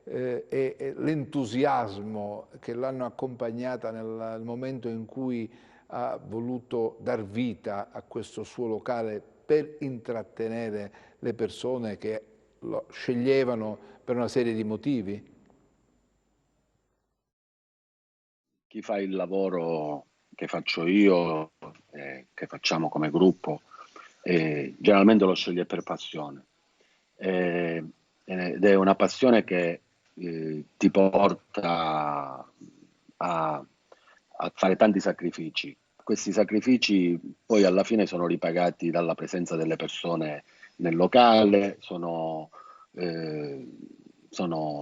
e l'entusiasmo che l'hanno accompagnata nel momento in cui ha voluto dar vita a questo suo locale per intrattenere le persone che lo sceglievano per una serie di motivi? Chi fa il lavoro che faccio io, che facciamo come gruppo, generalmente lo sceglie per passione. Ed è una passione che ti porta a fare tanti sacrifici. Questi sacrifici poi alla fine sono ripagati dalla presenza delle persone nel locale, sono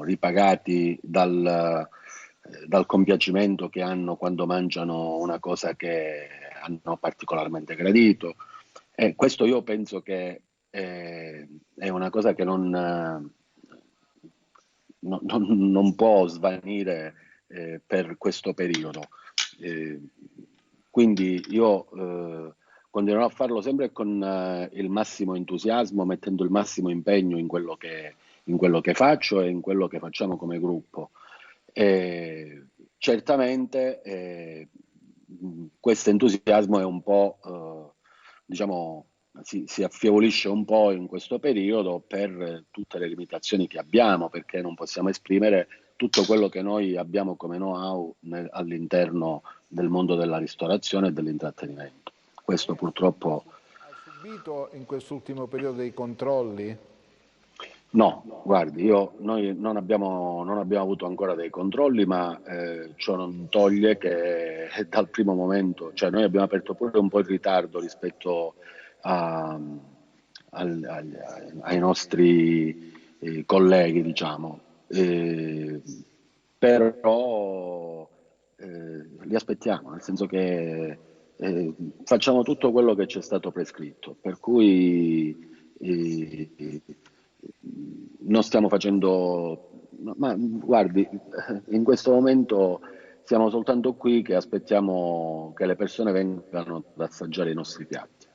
ripagati dal compiacimento che hanno quando mangiano una cosa che hanno particolarmente gradito. E questo io penso che è una cosa che non può svanire per questo periodo. Quindi io continuerò a farlo sempre con il massimo entusiasmo, mettendo il massimo impegno in quello che faccio e in quello che facciamo come gruppo. Certamente questo entusiasmo è un po', diciamo, si affievolisce un po' in questo periodo per tutte le limitazioni che abbiamo, perché non possiamo esprimere tutto quello che noi abbiamo come know-how all'interno del mondo della ristorazione e dell'intrattenimento. Questo purtroppo... Ha subito in quest'ultimo periodo dei controlli? No, guardi, noi non abbiamo avuto ancora dei controlli, ma ciò non toglie che dal primo momento, cioè noi abbiamo aperto pure un po' in ritardo rispetto ai nostri colleghi, diciamo, però li aspettiamo, nel senso che facciamo tutto quello che ci è stato prescritto, per cui non stiamo facendo, ma guardi, in questo momento siamo soltanto qui che aspettiamo che le persone vengano ad assaggiare i nostri piatti.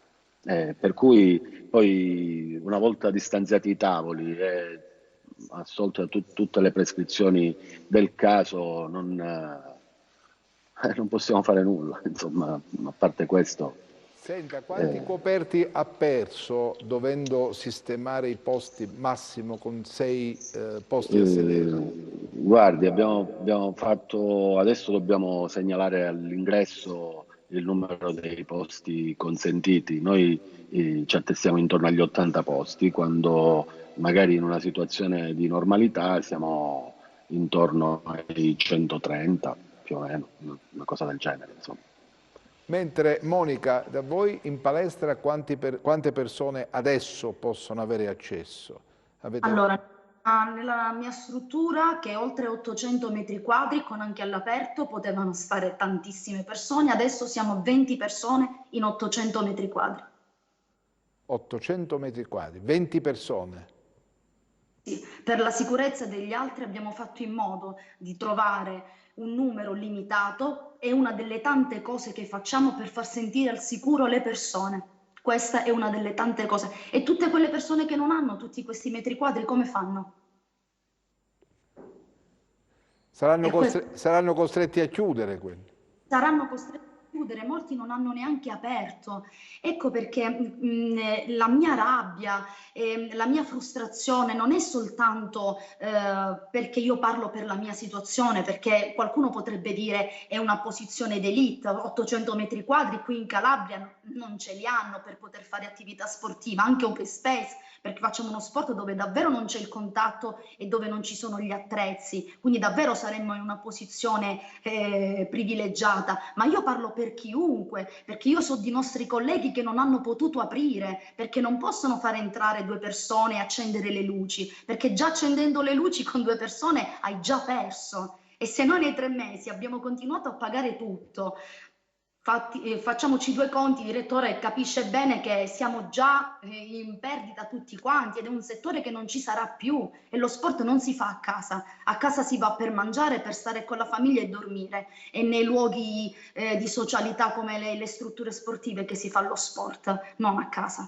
Per cui poi una volta distanziati i tavoli e assolte tutte le prescrizioni del caso, non possiamo fare nulla, insomma, a parte questo. Senta, quanti coperti ha perso dovendo sistemare i posti massimo con 6 posti a sedere? Guardi, abbiamo fatto, adesso dobbiamo segnalare all'ingresso il numero dei posti consentiti. Noi ci attestiamo intorno agli 80 posti, quando magari in una situazione di normalità siamo intorno ai 130, più o meno, una cosa del genere, insomma. Mentre Monica, da voi in palestra quante persone adesso possono avere accesso? Allora, nella mia struttura, che è oltre 800 metri quadri, con anche all'aperto, potevano stare tantissime persone, adesso siamo 20 persone in 800 metri quadri. 800 metri quadri, 20 persone? Sì, per la sicurezza degli altri abbiamo fatto in modo di trovare un numero limitato. È una delle tante cose che facciamo per far sentire al sicuro le persone. Questa è una delle tante cose. E tutte quelle persone che non hanno tutti questi metri quadri, come fanno? Saranno costretti a chiudere quelli. Saranno costretti a chiudere, molti non hanno neanche aperto. Ecco perché la mia rabbia, la mia frustrazione non è soltanto perché io parlo per la mia situazione, perché qualcuno potrebbe dire è una posizione d'élite, 800 metri quadri qui in Calabria non ce li hanno per poter fare attività sportiva, anche open space, perché facciamo uno sport dove davvero non c'è il contatto e dove non ci sono gli attrezzi, quindi davvero saremmo in una posizione privilegiata. Ma io parlo per chiunque, perché io so di nostri colleghi che non hanno potuto aprire, perché non possono fare entrare 2 persone e accendere le luci, perché già accendendo le luci con 2 persone hai già perso. E se noi nei 3 mesi abbiamo continuato a pagare tutto, facciamoci 2 conti, direttore, capisce bene che siamo già in perdita tutti quanti ed è un settore che non ci sarà più, e lo sport non si fa a casa si va per mangiare, per stare con la famiglia e dormire, e nei luoghi di socialità come le strutture sportive che si fa lo sport, non a casa.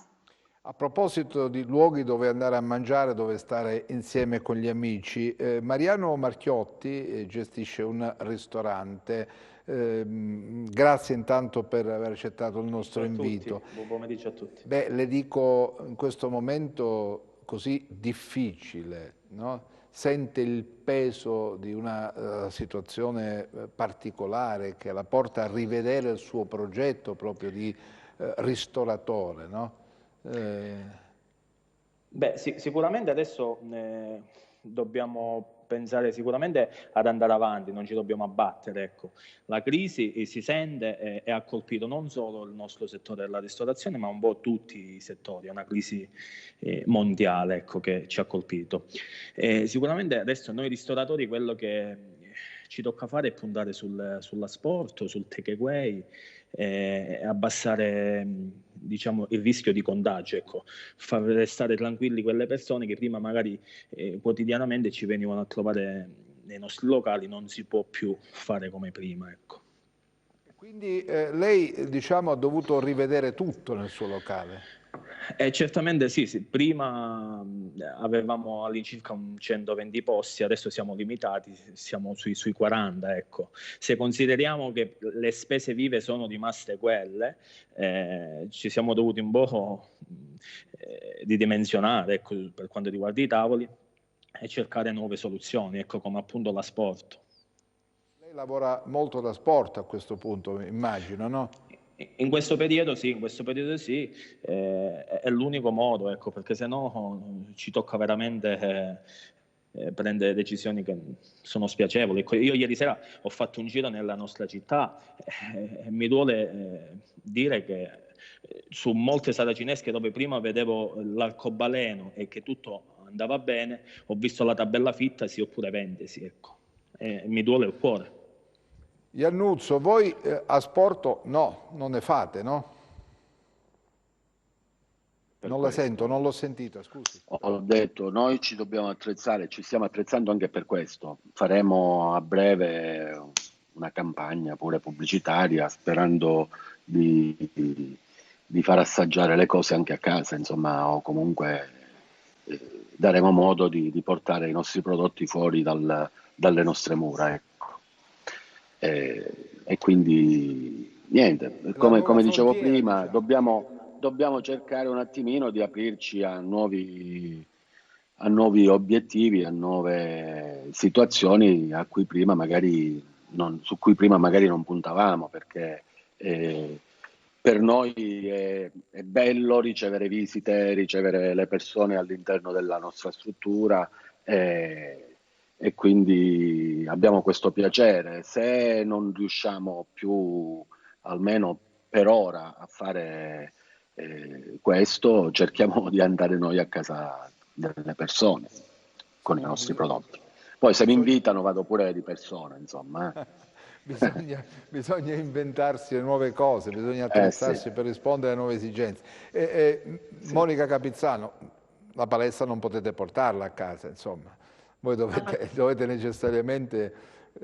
A proposito di luoghi dove andare a mangiare, dove stare insieme con gli amici, Mariano Marchiotti gestisce un ristorante. Grazie intanto per aver accettato il nostro invito. Buon pomeriggio a tutti. Beh, le dico, in questo momento così difficile, no? Sente il peso di una situazione particolare che la porta a rivedere il suo progetto proprio di ristoratore, no? Beh, sicuramente adesso dobbiamo pensare sicuramente ad andare avanti, non ci dobbiamo abbattere, ecco. La crisi si sente e ha colpito non solo il nostro settore della ristorazione, ma un po' tutti i settori, è una crisi mondiale, ecco, che ci ha colpito. Sicuramente adesso noi ristoratori quello che ci tocca fare è puntare sull'asporto, sul takeaway, abbassare diciamo il rischio di contagio, ecco, far restare tranquilli quelle persone che prima magari quotidianamente ci venivano a trovare nei nostri locali, non si può più fare come prima, ecco. Quindi lei diciamo ha dovuto rivedere tutto nel suo locale? Certamente sì, prima avevamo all'incirca 120 posti, adesso siamo limitati, siamo sui 40, ecco. Se consideriamo che le spese vive sono rimaste quelle, ci siamo dovuti un po' ridimensionare, ecco, per quanto riguarda i tavoli e cercare nuove soluzioni, ecco, come appunto l'asporto. Lei lavora molto da sport a questo punto, immagino, no? In questo periodo sì, è l'unico modo, ecco, perché se no ci tocca veramente prendere decisioni che sono spiacevoli. Io ieri sera ho fatto un giro nella nostra città e mi duole dire che su molte saracinesche dove prima vedevo l'arcobaleno e che tutto andava bene, ho visto la tabella fittasi oppure vendesi, ecco, e mi duole il cuore. Iannuzzo, voi a Sporto no, non ne fate, no? Non la sento, non l'ho sentita, scusi. Ho detto, noi ci dobbiamo attrezzare, ci stiamo attrezzando anche per questo. Faremo a breve una campagna pure pubblicitaria, sperando di far assaggiare le cose anche a casa, insomma, o comunque daremo modo di portare i nostri prodotti fuori dalle nostre mura, ecco. E quindi niente, come dicevo prima, diciamo. dobbiamo cercare un attimino di aprirci a nuovi obiettivi, a nuove situazioni su cui prima magari non puntavamo, perché per noi è bello ricevere visite, ricevere le persone all'interno della nostra struttura, e quindi abbiamo questo piacere. Se non riusciamo più, almeno per ora, a fare questo, cerchiamo di andare noi a casa delle persone con i nostri prodotti. Poi se mi invitano vado pure di persona, insomma. Bisogna inventarsi le nuove cose, bisogna attrezzarsi per rispondere a nuove esigenze. Monica Capizzano, la palestra non potete portarla a casa, insomma. Voi dovete necessariamente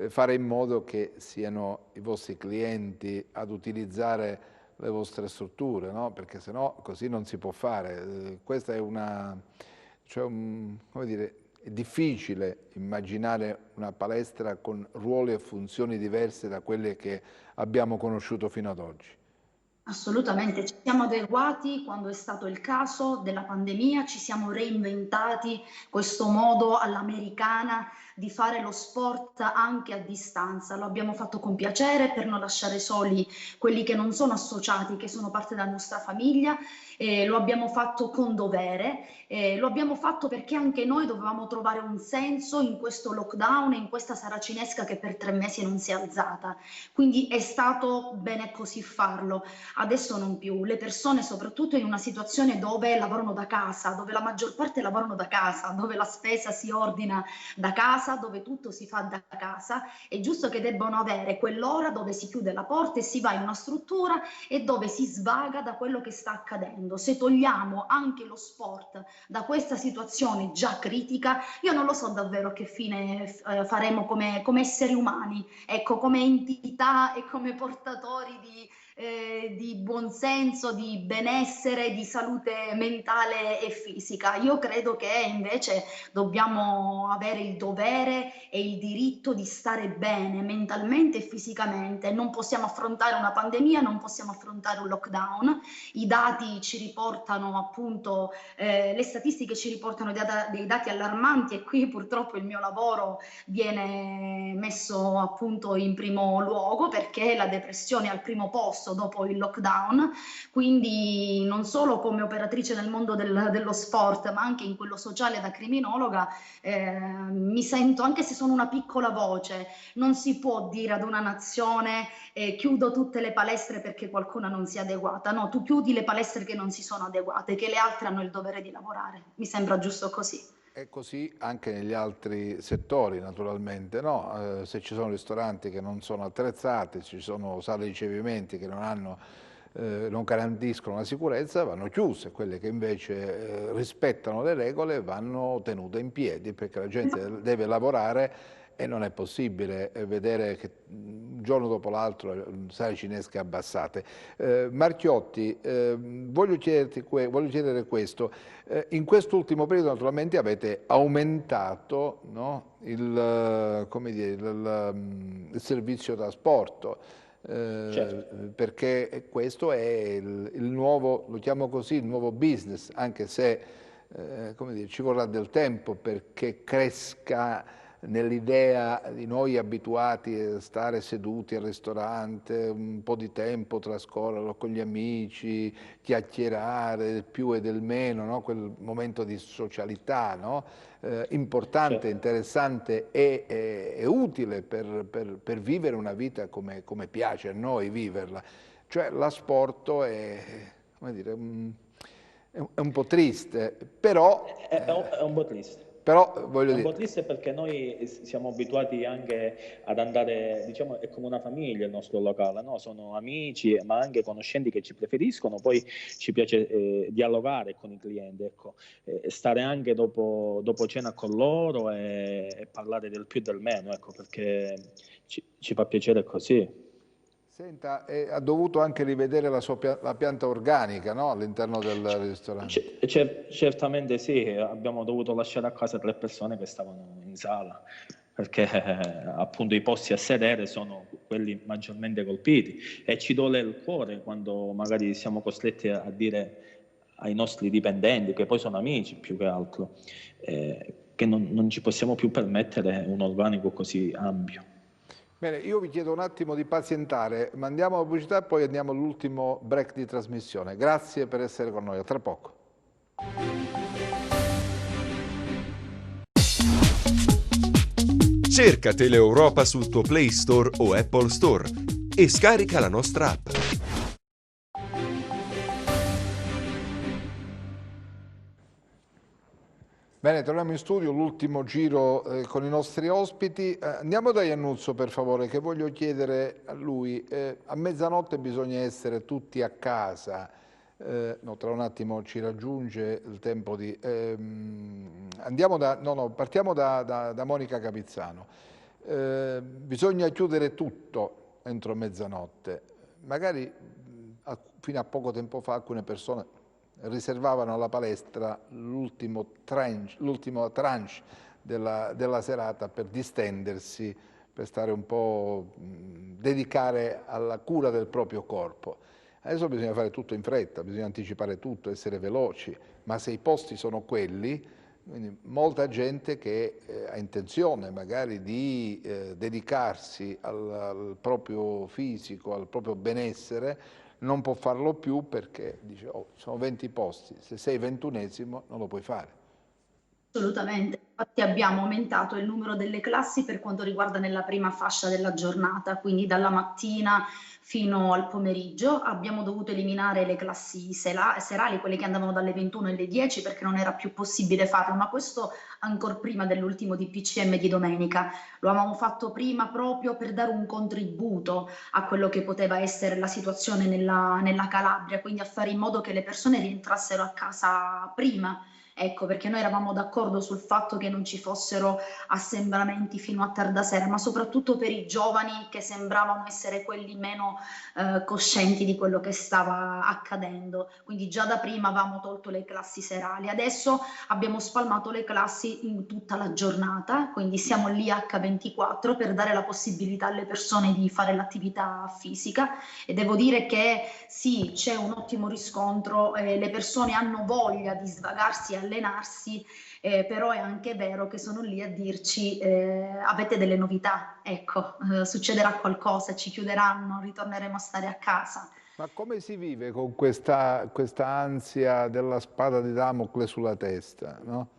fare in modo che siano i vostri clienti ad utilizzare le vostre strutture, no? Perché sennò così non si può fare. Questa è come dire, è difficile immaginare una palestra con ruoli e funzioni diverse da quelle che abbiamo conosciuto fino ad oggi. Assolutamente, ci siamo adeguati quando è stato il caso della pandemia, ci siamo reinventati questo modo all'americana di fare lo sport anche a distanza. Lo abbiamo fatto con piacere per non lasciare soli quelli che non sono associati, che sono parte della nostra famiglia. Lo abbiamo fatto con dovere, lo abbiamo fatto perché anche noi dovevamo trovare un senso in questo lockdown e in questa saracinesca che per 3 mesi non si è alzata. Quindi è stato bene così farlo. Adesso non più. Le persone, soprattutto in una situazione dove lavorano da casa, dove la maggior parte lavorano da casa, dove la spesa si ordina da casa, dove tutto si fa da casa, è giusto che debbano avere quell'ora dove si chiude la porta e si va in una struttura e dove si svaga da quello che sta accadendo. Se togliamo anche lo sport da questa situazione già critica, io non lo so davvero che fine faremo come esseri umani, ecco, come entità e come portatori di buonsenso, di benessere, di salute mentale e fisica. Io credo che invece dobbiamo avere il dovere e il diritto di stare bene mentalmente e fisicamente. Non possiamo affrontare una pandemia, non possiamo affrontare un lockdown. I dati ci riportano appunto, le statistiche ci riportano dei dati allarmanti, e qui purtroppo il mio lavoro viene messo appunto in primo luogo, perché la depressione è al primo posto dopo il lockdown. Quindi non solo come operatrice nel mondo dello sport, ma anche in quello sociale da criminologa, mi sento, anche se sono una piccola voce, non si può dire ad una nazione chiudo tutte le palestre perché qualcuna non sia adeguata. No, tu chiudi le palestre che non si sono adeguate, che le altre hanno il dovere di lavorare. Mi sembra giusto così. E così anche negli altri settori, naturalmente, no? Se ci sono ristoranti che non sono attrezzati, ci sono sale di ricevimenti che non garantiscono la sicurezza, vanno chiuse. Quelle che invece rispettano le regole vanno tenute in piedi, perché la gente deve lavorare e non è possibile vedere che un giorno dopo l'altro sale cinesche abbassate. Marchiotti, voglio chiedere questo. In quest'ultimo periodo naturalmente avete aumentato, no, il servizio trasporto, Certo. perché questo è il nuovo, lo chiamo così, il nuovo business, anche se come dire, ci vorrà del tempo perché cresca nell'idea di noi abituati a stare seduti al ristorante, un po' di tempo trascorrerlo con gli amici, chiacchierare del più e del meno, no? Quel momento di socialità, no? Importante, Certo. interessante e utile per vivere una vita come piace a noi viverla. Cioè l'asporto è, come dire, è un po' triste, però... È un po' triste. Però voglio È un dire... po' triste perché noi siamo abituati anche ad andare, diciamo, è come una famiglia il nostro locale, no? Sono amici, ma anche conoscenti che ci preferiscono, poi ci piace dialogare con i clienti, ecco, stare anche dopo cena con loro e parlare del più e del meno, ecco, perché ci fa piacere così. Senta, ha dovuto anche rivedere la pianta organica, no? All'interno del ristorante. Certamente sì, abbiamo dovuto lasciare a casa 3 persone che stavano in sala, perché appunto i posti a sedere sono quelli maggiormente colpiti, e ci duole il cuore quando magari siamo costretti a dire ai nostri dipendenti, che poi sono amici più che altro, che non ci possiamo più permettere un organico così ampio. Bene, io vi chiedo un attimo di pazientare, mandiamo la pubblicità e poi andiamo all'ultimo break di trasmissione. Grazie per essere con noi, a tra poco. Cerca Teleeuropa sul tuo Play Store o Apple Store e scarica la nostra app. Bene, torniamo in studio, l'ultimo giro con i nostri ospiti. Andiamo da Iannuzzo, per favore, che voglio chiedere a lui. A mezzanotte bisogna essere tutti a casa. No, tra un attimo ci raggiunge il tempo di... partiamo da Monica Capizzano. Bisogna chiudere tutto entro mezzanotte. Magari fino a poco tempo fa alcune persone riservavano alla palestra l'ultima tranche della serata per distendersi, per stare un po', dedicare alla cura del proprio corpo. Adesso bisogna fare tutto in fretta, bisogna anticipare tutto, essere veloci, ma se i posti sono quelli, quindi molta gente che ha intenzione magari di dedicarsi al proprio fisico, al proprio benessere, non può farlo più perché dice sono 20 posti, se sei 21esimo non lo puoi fare. Assolutamente, infatti abbiamo aumentato il numero delle classi per quanto riguarda nella prima fascia della giornata, quindi dalla mattina fino al pomeriggio. Abbiamo dovuto eliminare le classi serali, quelle che andavano dalle 21 alle 10, perché non era più possibile farlo, ma questo ancora prima dell'ultimo DPCM di domenica. Lo avevamo fatto prima proprio per dare un contributo a quello che poteva essere la situazione nella Calabria, quindi a fare in modo che le persone rientrassero a casa prima. ecco, perché noi eravamo d'accordo sul fatto che non ci fossero assembramenti fino a tarda sera, ma soprattutto per i giovani che sembravano essere quelli meno coscienti di quello che stava accadendo. Quindi già da prima avevamo tolto le classi serali, adesso abbiamo spalmato le classi in tutta la giornata, quindi siamo lì H24 per dare la possibilità alle persone di fare l'attività fisica, e devo dire che sì, c'è un ottimo riscontro, le persone hanno voglia di svagarsi e allenarsi, però è anche vero che sono lì a dirci avete delle novità, ecco, succederà qualcosa, ci chiuderanno, ritorneremo a stare a casa. Ma come si vive con questa ansia della spada di Damocle sulla testa, no?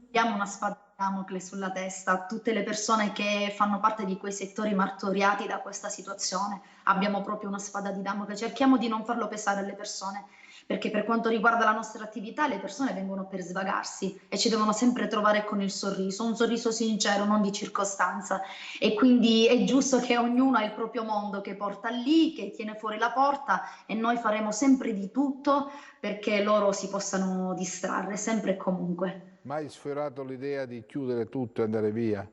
Abbiamo una spada di Damocle sulla testa, tutte le persone che fanno parte di quei settori martoriati da questa situazione, abbiamo proprio una spada di Damocle, cerchiamo di non farlo pesare alle persone, perché per quanto riguarda la nostra attività le persone vengono per svagarsi e ci devono sempre trovare con il sorriso, un sorriso sincero, non di circostanza, e quindi è giusto che ognuno ha il proprio mondo che porta lì, che tiene fuori la porta, e noi faremo sempre di tutto perché loro si possano distrarre sempre e comunque. Mai sfiorato l'idea di chiudere tutto e andare via?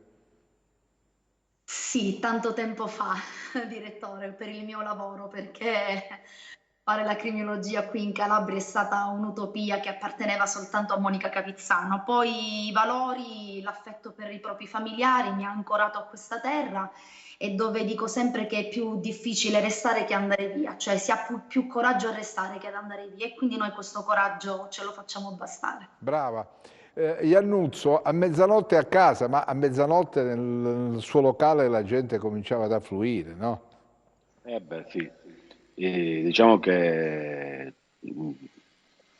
Sì, tanto tempo fa, direttore, per il mio lavoro, perché fare la criminologia qui in Calabria è stata un'utopia che apparteneva soltanto a Monica Capizzano. Poi i valori, l'affetto per i propri familiari mi ha ancorato a questa terra, e dove dico sempre che è più difficile restare che andare via, cioè si ha più coraggio a restare che ad andare via, e quindi noi questo coraggio ce lo facciamo bastare. Brava. Iannuzzo, a mezzanotte a casa, ma a mezzanotte nel suo locale la gente cominciava ad affluire, no? Beh, sì. Diciamo che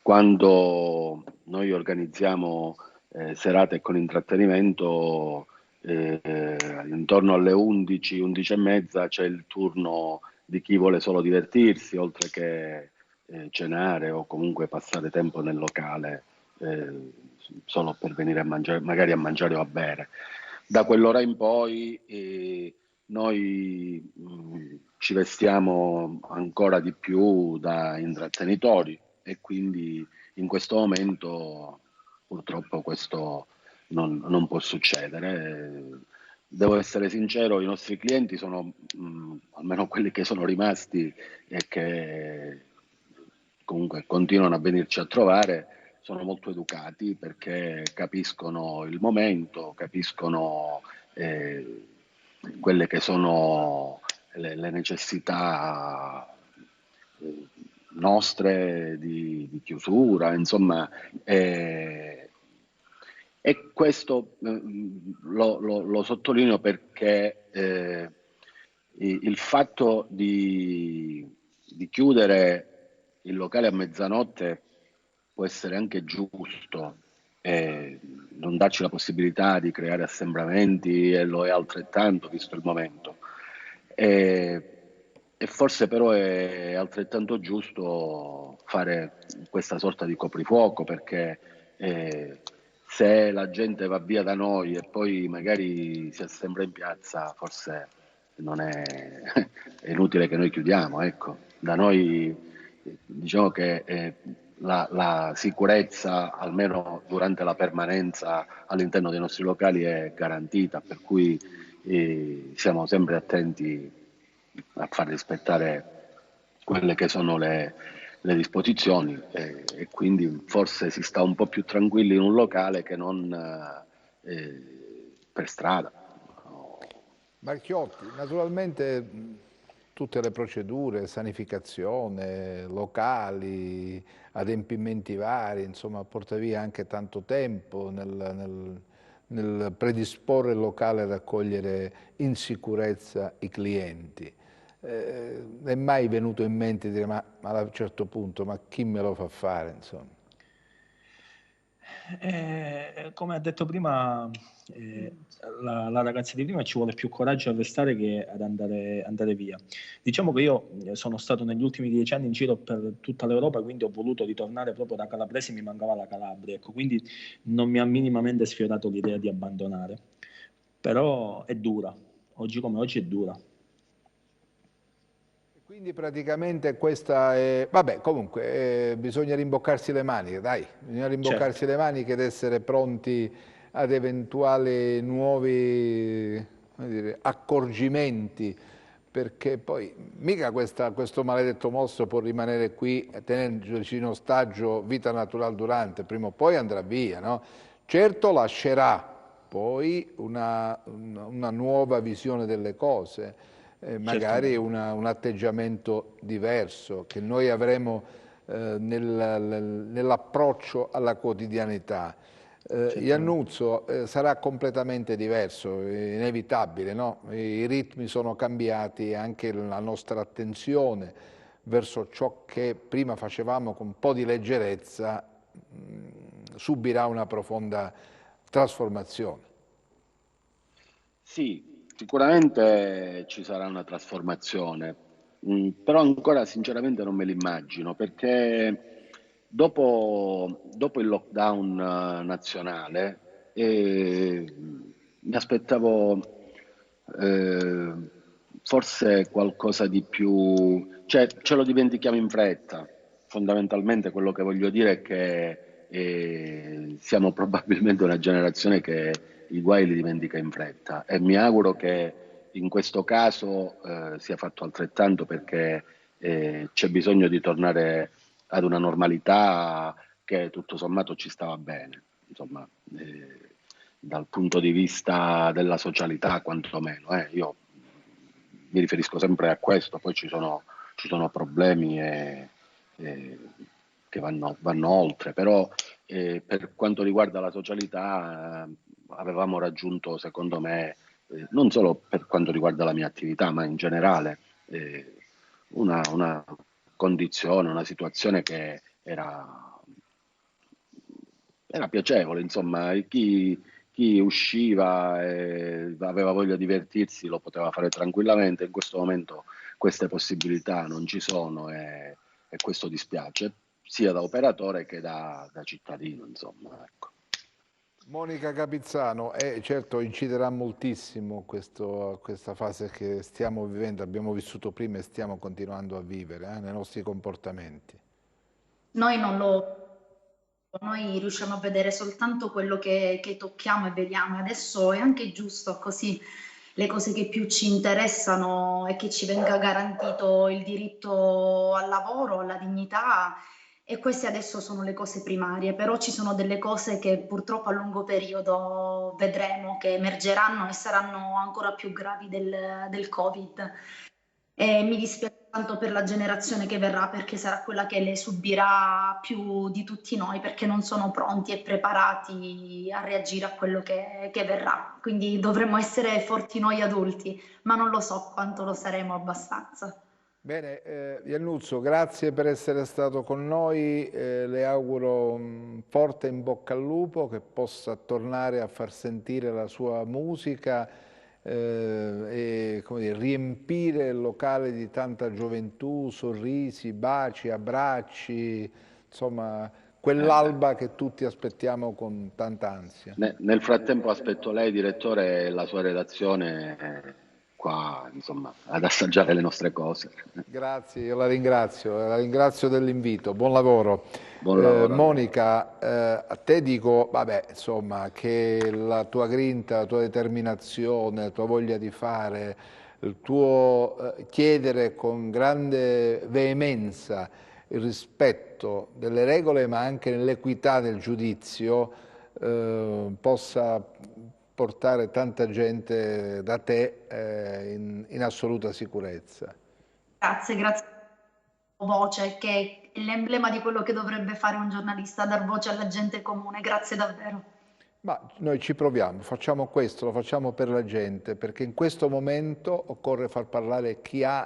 quando noi organizziamo serate con intrattenimento, intorno alle 11, 11 e mezza c'è il turno di chi vuole solo divertirsi, oltre che cenare o comunque passare tempo nel locale, solo per venire a mangiare, magari a mangiare o a bere. Da quell'ora in poi noi ci vestiamo ancora di più da intrattenitori, e quindi in questo momento purtroppo questo non può succedere. Devo essere sincero, i nostri clienti sono, almeno quelli che sono rimasti e che comunque continuano a venirci a trovare, sono molto educati perché capiscono il momento, capiscono quelle che sono le necessità nostre di chiusura, insomma, e questo lo sottolineo perché il fatto di chiudere il locale a mezzanotte può essere anche giusto, non darci la possibilità di creare assembramenti, e lo è altrettanto visto il momento. E forse però è altrettanto giusto fare questa sorta di coprifuoco, perché se la gente va via da noi e poi magari si assembra in piazza, forse non è, è inutile che noi chiudiamo, ecco. Da noi diciamo che la sicurezza, almeno durante la permanenza all'interno dei nostri locali, è garantita, per cui siamo sempre attenti a far rispettare quelle che sono le disposizioni, e quindi forse si sta un po' più tranquilli in un locale che non per strada. Marchiotti, naturalmente tutte le procedure, sanificazione, locali, adempimenti vari, insomma, porta via anche tanto tempo nel predisporre il locale ad accogliere in sicurezza i clienti. È mai venuto in mente di dire, ma a un certo punto, ma chi me lo fa fare, insomma? Come ha detto prima la ragazza di prima, ci vuole più coraggio a restare che ad andare via. Diciamo che io sono stato negli ultimi 10 anni in giro per tutta l'Europa, quindi ho voluto ritornare proprio da calabrese, mi mancava la Calabria, ecco, quindi non mi ha minimamente sfiorato l'idea di abbandonare. Però è dura, oggi come oggi è dura. Quindi praticamente questa è... Vabbè, comunque bisogna rimboccarsi le maniche, dai, bisogna rimboccarsi le maniche ed essere pronti ad eventuali nuovi, come dire, accorgimenti, perché poi mica questo maledetto mostro può rimanere qui a tenerci in ostaggio vita natural durante, prima o poi andrà via, no? Certo lascerà poi una nuova visione delle cose, magari un atteggiamento diverso che noi avremo nell'approccio alla quotidianità. Iannuzzo, sarà completamente diverso, è inevitabile, no? I ritmi sono cambiati, anche la nostra attenzione verso ciò che prima facevamo con un po' di leggerezza subirà una profonda trasformazione. Sì, sicuramente ci sarà una trasformazione, però ancora sinceramente non me l'immagino, perché dopo il lockdown nazionale mi aspettavo forse qualcosa di più, cioè ce lo dimentichiamo in fretta. Fondamentalmente quello che voglio dire è che siamo probabilmente una generazione che i guai li dimentica in fretta, e mi auguro che in questo caso sia fatto altrettanto, perché c'è bisogno di tornare ad una normalità che tutto sommato ci stava bene, insomma, dal punto di vista della socialità quantomeno. Io mi riferisco sempre a questo, poi ci sono problemi che vanno oltre, però per quanto riguarda la socialità avevamo raggiunto, secondo me, non solo per quanto riguarda la mia attività, ma in generale, una condizione, una situazione che era piacevole, insomma. Chi usciva e aveva voglia di divertirsi lo poteva fare tranquillamente. In questo momento queste possibilità non ci sono, e questo dispiace, sia da operatore che da cittadino, insomma, ecco. Monica Capizzano, certo inciderà moltissimo questa fase che stiamo vivendo, abbiamo vissuto prima e stiamo continuando a vivere nei nostri comportamenti. Noi riusciamo a vedere soltanto quello che tocchiamo e vediamo. Adesso è anche giusto così, le cose che più ci interessano è che ci venga garantito il diritto al lavoro, alla dignità, e queste adesso sono le cose primarie, però ci sono delle cose che purtroppo a lungo periodo vedremo che emergeranno e saranno ancora più gravi del Covid. E mi dispiace tanto per la generazione che verrà, perché sarà quella che le subirà più di tutti noi, perché non sono pronti e preparati a reagire a quello che verrà. Quindi dovremmo essere forti noi adulti, ma non lo so quanto lo saremo abbastanza. Bene, Iannuzzo, grazie per essere stato con noi, le auguro un forte in bocca al lupo, che possa tornare a far sentire la sua musica e, come dire, riempire il locale di tanta gioventù, sorrisi, baci, abbracci, insomma quell'alba che tutti aspettiamo con tanta ansia. Nel frattempo aspetto lei, direttore, e la sua redazione qua, insomma, ad assaggiare le nostre cose. Grazie, io la ringrazio dell'invito, buon lavoro. Buon lavoro. Monica, a te dico, vabbè, insomma, che la tua grinta, la tua determinazione, la tua voglia di fare, il tuo chiedere con grande veemenza il rispetto delle regole, ma anche nell'equità del giudizio, possa portare tanta gente da te in assoluta sicurezza. Grazie voce, che è l'emblema di quello che dovrebbe fare un giornalista, dar voce alla gente comune. Grazie davvero. Ma noi ci proviamo, facciamo questo, lo facciamo per la gente, perché in questo momento occorre far parlare chi ha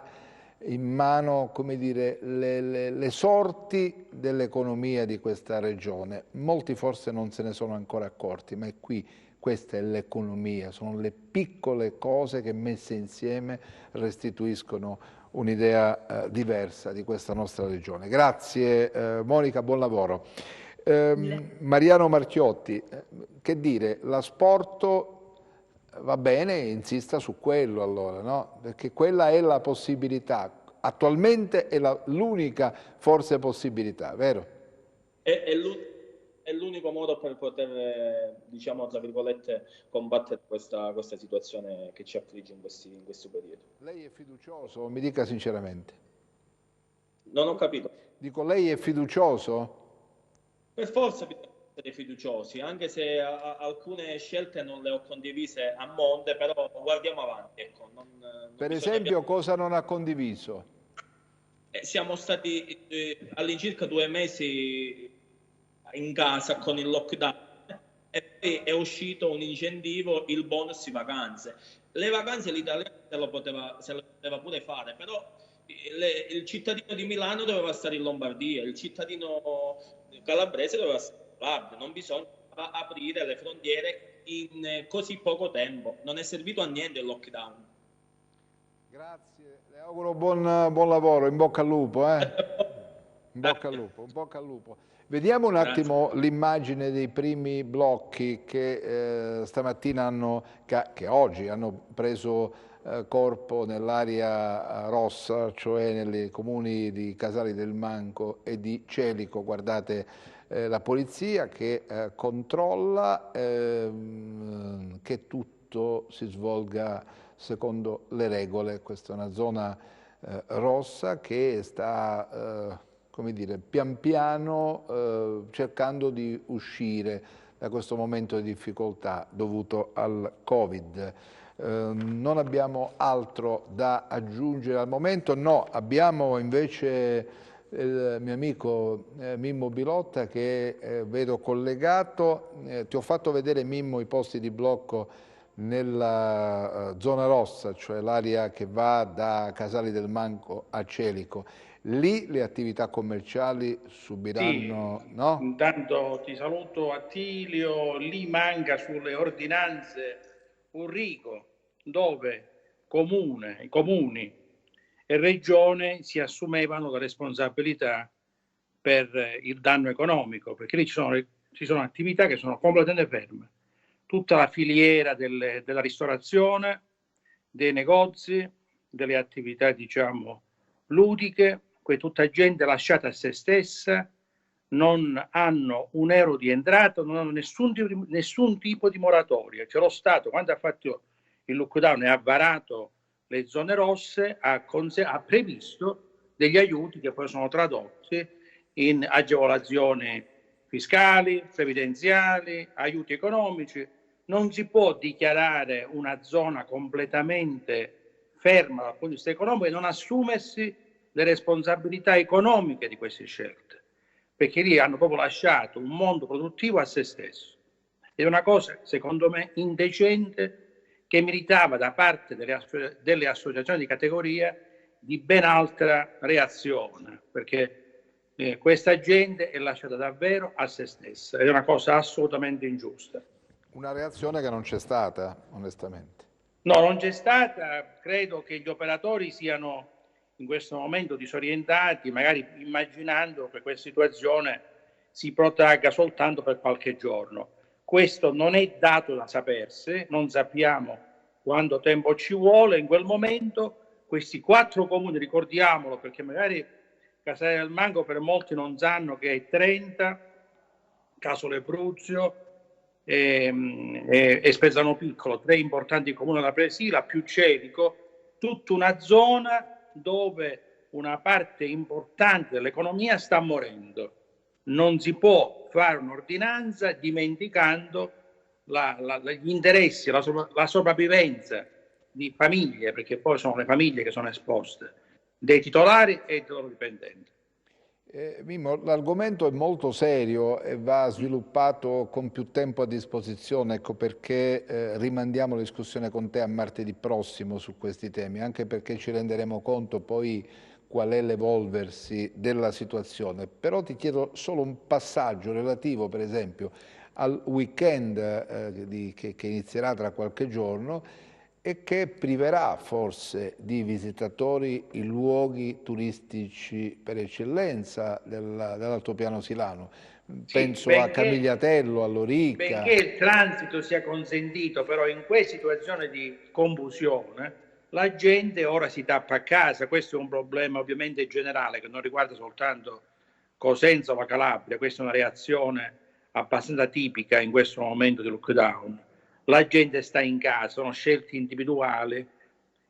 in mano, come dire, le sorti dell'economia di questa regione. Molti forse non se ne sono ancora accorti, ma è qui. Questa è l'economia, sono le piccole cose che messe insieme restituiscono un'idea diversa di questa nostra regione. Grazie Monica, buon lavoro. Mariano Marchiotti, che dire, l'asporto va bene, insista su quello allora, no? Perché quella è la possibilità, attualmente è l'unica forse possibilità, vero? È l'unico modo per poter, diciamo, tra virgolette, combattere questa situazione che ci affligge in questo periodo. Lei è fiducioso? Mi dica sinceramente. Non ho capito. Dico, lei è fiducioso? Per forza bisogna essere fiduciosi, anche se alcune scelte non le ho condivise a monte, però guardiamo avanti. Ecco, per esempio, cosa non ha condiviso? Siamo stati all'incirca 2 mesi in casa con il lockdown e poi è uscito un incentivo, il bonus vacanze. Le vacanze l'Italia se le poteva pure fare, però il cittadino di Milano doveva stare in Lombardia, il cittadino calabrese doveva stare in Calabria. Non bisogna aprire le frontiere in così poco tempo, non è servito a niente il lockdown. Grazie, le auguro buon lavoro, in bocca al lupo. In bocca al lupo, in bocca al lupo. Vediamo un attimo l'immagine dei primi blocchi che stamattina che oggi hanno preso corpo nell'area rossa, cioè nei comuni di Casali del Manco e di Celico. Guardate la polizia che controlla che tutto si svolga secondo le regole. Questa è una zona rossa che sta come dire, pian piano cercando di uscire da questo momento di difficoltà dovuto al Covid. Non abbiamo altro da aggiungere al momento, no, abbiamo invece il mio amico Mimmo Bilotta che vedo collegato. Ti ho fatto vedere, Mimmo, i posti di blocco nella zona rossa, cioè l'area che va da Casali del Manco a Celico. Lì le attività commerciali subiranno, sì, no? Intanto ti saluto Attilio, lì manca sulle ordinanze un rigo dove i comuni e regione si assumevano la responsabilità per il danno economico, perché lì ci sono attività che sono completamente ferme. Tutta la filiera della ristorazione, dei negozi, delle attività, diciamo, ludiche, tutta gente lasciata a se stessa, non hanno un euro di entrata, non hanno nessun tipo di moratoria. Cioè lo Stato, quando ha fatto il lockdown e ha varato le zone rosse, ha previsto degli aiuti che poi sono tradotti in agevolazioni fiscali, previdenziali, aiuti economici. Non si può dichiarare una zona completamente ferma dal punto di vista economico e non assumersi le responsabilità economiche di queste scelte, perché lì hanno proprio lasciato un mondo produttivo a se stesso. È una cosa, secondo me, indecente, che meritava da parte delle associazioni di categoria di ben altra reazione, perché questa gente è lasciata davvero a se stessa. È una cosa assolutamente ingiusta. Una reazione che non c'è stata, onestamente. No, non c'è stata. Credo che gli operatori siano in questo momento disorientati, magari immaginando che questa situazione si protragga soltanto per qualche giorno. Questo non è dato da sapersi, non sappiamo quanto tempo ci vuole. In quel momento questi 4 comuni, ricordiamolo, perché magari Casale del Manco per molti non sanno che è 30, Casole Bruzio e Spesano Piccolo, 3 importanti comuni della Presila, più Celico, tutta una zona dove una parte importante dell'economia sta morendo. Non si può fare un'ordinanza dimenticando gli interessi, la sopravvivenza di famiglie, perché poi sono le famiglie che sono esposte, dei titolari e dei loro dipendenti. Mimmo, l'argomento è molto serio e va sviluppato con più tempo a disposizione, ecco perché rimandiamo la discussione con te a martedì prossimo su questi temi, anche perché ci renderemo conto poi qual è l'evolversi della situazione. Però ti chiedo solo un passaggio relativo, per esempio, al weekend che inizierà tra qualche giorno e che priverà forse di visitatori i luoghi turistici per eccellenza dell'Altopiano Silano. Penso a Camigliatello, a Lorica. Benché il transito sia consentito, però in questa situazione di confusione la gente ora si tappa a casa. Questo è un problema ovviamente generale che non riguarda soltanto Cosenza o la Calabria, questa è una reazione abbastanza tipica in questo momento di lockdown. La gente sta in casa, sono scelte individuali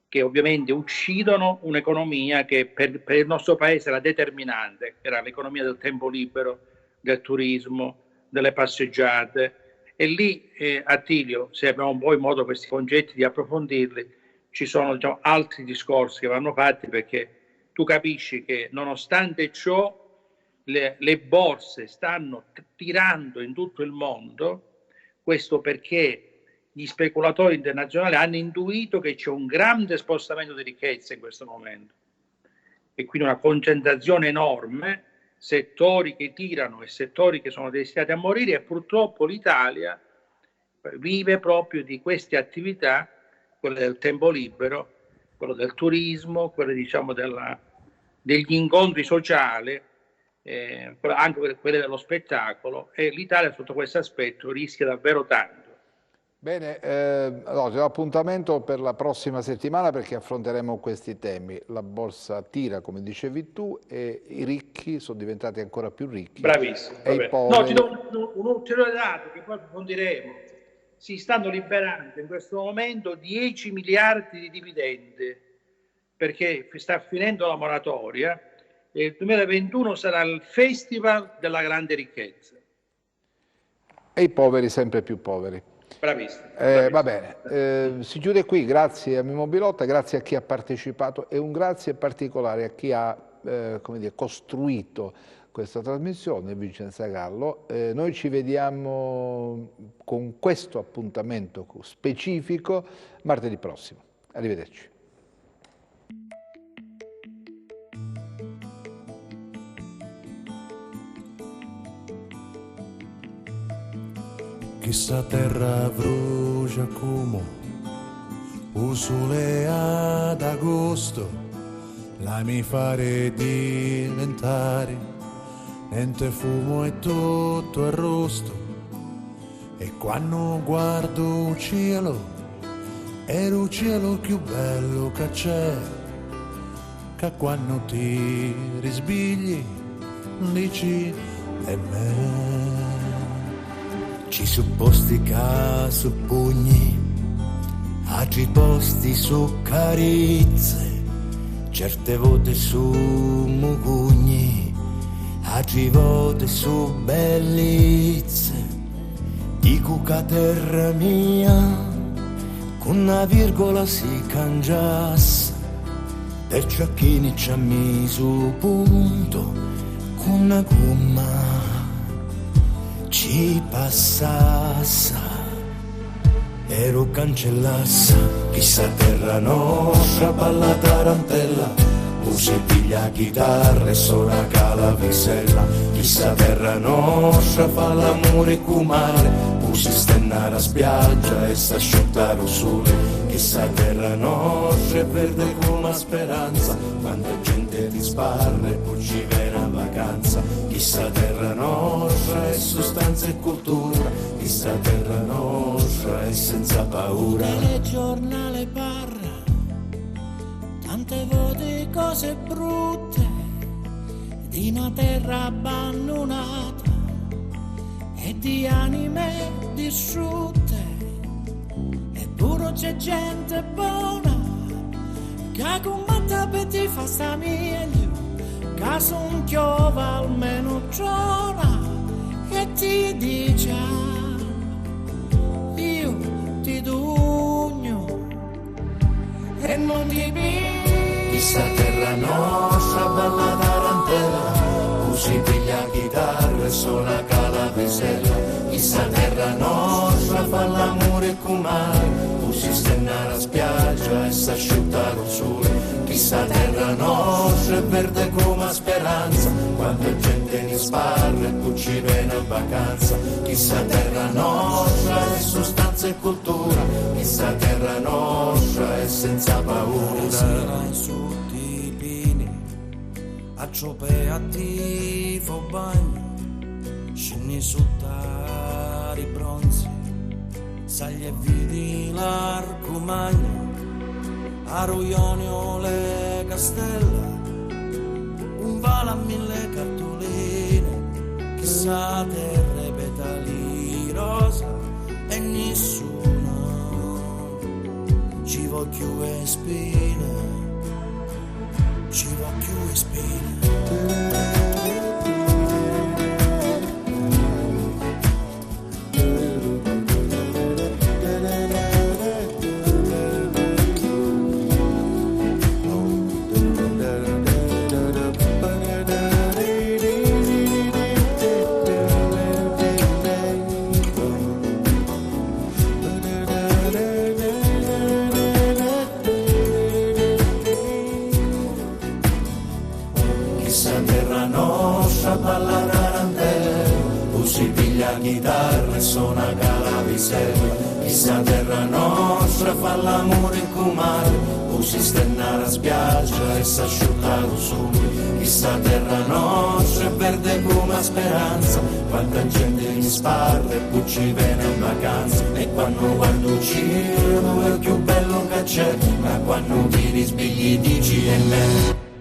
che ovviamente uccidono un'economia che per il nostro paese era determinante, era l'economia del tempo libero, del turismo, delle passeggiate. E lì, Attilio, se abbiamo poi modo questi concetti di approfondirli, ci sono altri discorsi che vanno fatti, perché tu capisci che nonostante ciò le borse stanno tirando in tutto il mondo, questo perché gli speculatori internazionali hanno intuito che c'è un grande spostamento di ricchezza in questo momento e quindi una concentrazione enorme, settori che tirano e settori che sono destinati a morire, e purtroppo l'Italia vive proprio di queste attività, quelle del tempo libero, quello del turismo, quelle diciamo degli incontri sociali, anche quelle dello spettacolo, e l'Italia sotto questo aspetto rischia davvero tanto. Bene, allora, c'è appuntamento per la prossima settimana perché affronteremo questi temi. La borsa tira, come dicevi tu, e i ricchi sono diventati ancora più ricchi. Bravissimo. E i poveri... No, ti do un ulteriore dato che poi approfondiremo. Si stanno liberando in questo momento 10 miliardi di dividendi perché sta finendo la moratoria e il 2021 sarà il festival della grande ricchezza. E i poveri sempre più poveri. Bravissimo. Va bene, si chiude qui, grazie a Mimmo Bilotta, grazie a chi ha partecipato e un grazie particolare a chi ha come dire, costruito questa trasmissione, Vincenza Gallo. Noi ci vediamo con questo appuntamento specifico martedì prossimo. Arrivederci. Questa terra brucia come un sole ad agosto, la mi fare diventare niente fumo e tutto arrosto. E quando guardo il cielo, è il cielo più bello che c'è, che quando ti risbigli dici è me. Ci su posti che su pugni, altri posti su carezze, certe volte su mugugni, altri volte su bellezze. Dico che terra mia, con una virgola si cangiasse, per ciacchini ci ha messo punto, con una gomma ci passassa, ero cancellassa, chissà terra nostra, balla tarantella, usi piglia chitarra e suona calavicella, chissà terra nostra, fa l'amore cu mare, usi stennare a spiaggia e s'asciuttare il sole, chissà terra nostra è verde come speranza, quanta gente ti sparra e poi ci viene a vacanza, chissà terra nostra è sostanza e cultura, chissà terra nostra è senza paura. Telegiornale parla, tante volte cose brutte, di una terra abbandonata e di anime distrutte, eppure c'è gente buona che combatte per ti fa sta meglio, che son chiova almeno giorna e ti dice io ti dugno e non ti pigli. Chissà terra nostra, balla tarantella, usi piglia chitarra e suona calavicella, chissà terra nostra, fa l'amore con mare, usi stennare a spiaggia e s'asciuttare il sole, chissà terra nostra è verde come speranza, quanta gente ne sparra e poi ci viene a vacanza, chissà terra nostra è sostanza e cultura, chissà terra nostra è senza paura. Sera in sotto i pini, a ciopè attivo bagno, scendi sotto i bronzi, sagli e vidi l'arco magno, a Ruionio le castella, un vale a 1000 cartoline, chissà terre petali rosa e nessuno ci voglio e spine, ci voglio e spine. Balla tarantella, si piglia chitarra e suona calavisella, chissà terra nostra fa l'amore in comare, si stenna alla spiaggia e s'asciutta lo sole, chissà terra nostra è verde come speranza, quanta gente mi sparra e poi ci viene in vacanza, e quando guardo il cielo è il più bello che c'è, ma quando ti risvegli dici è me.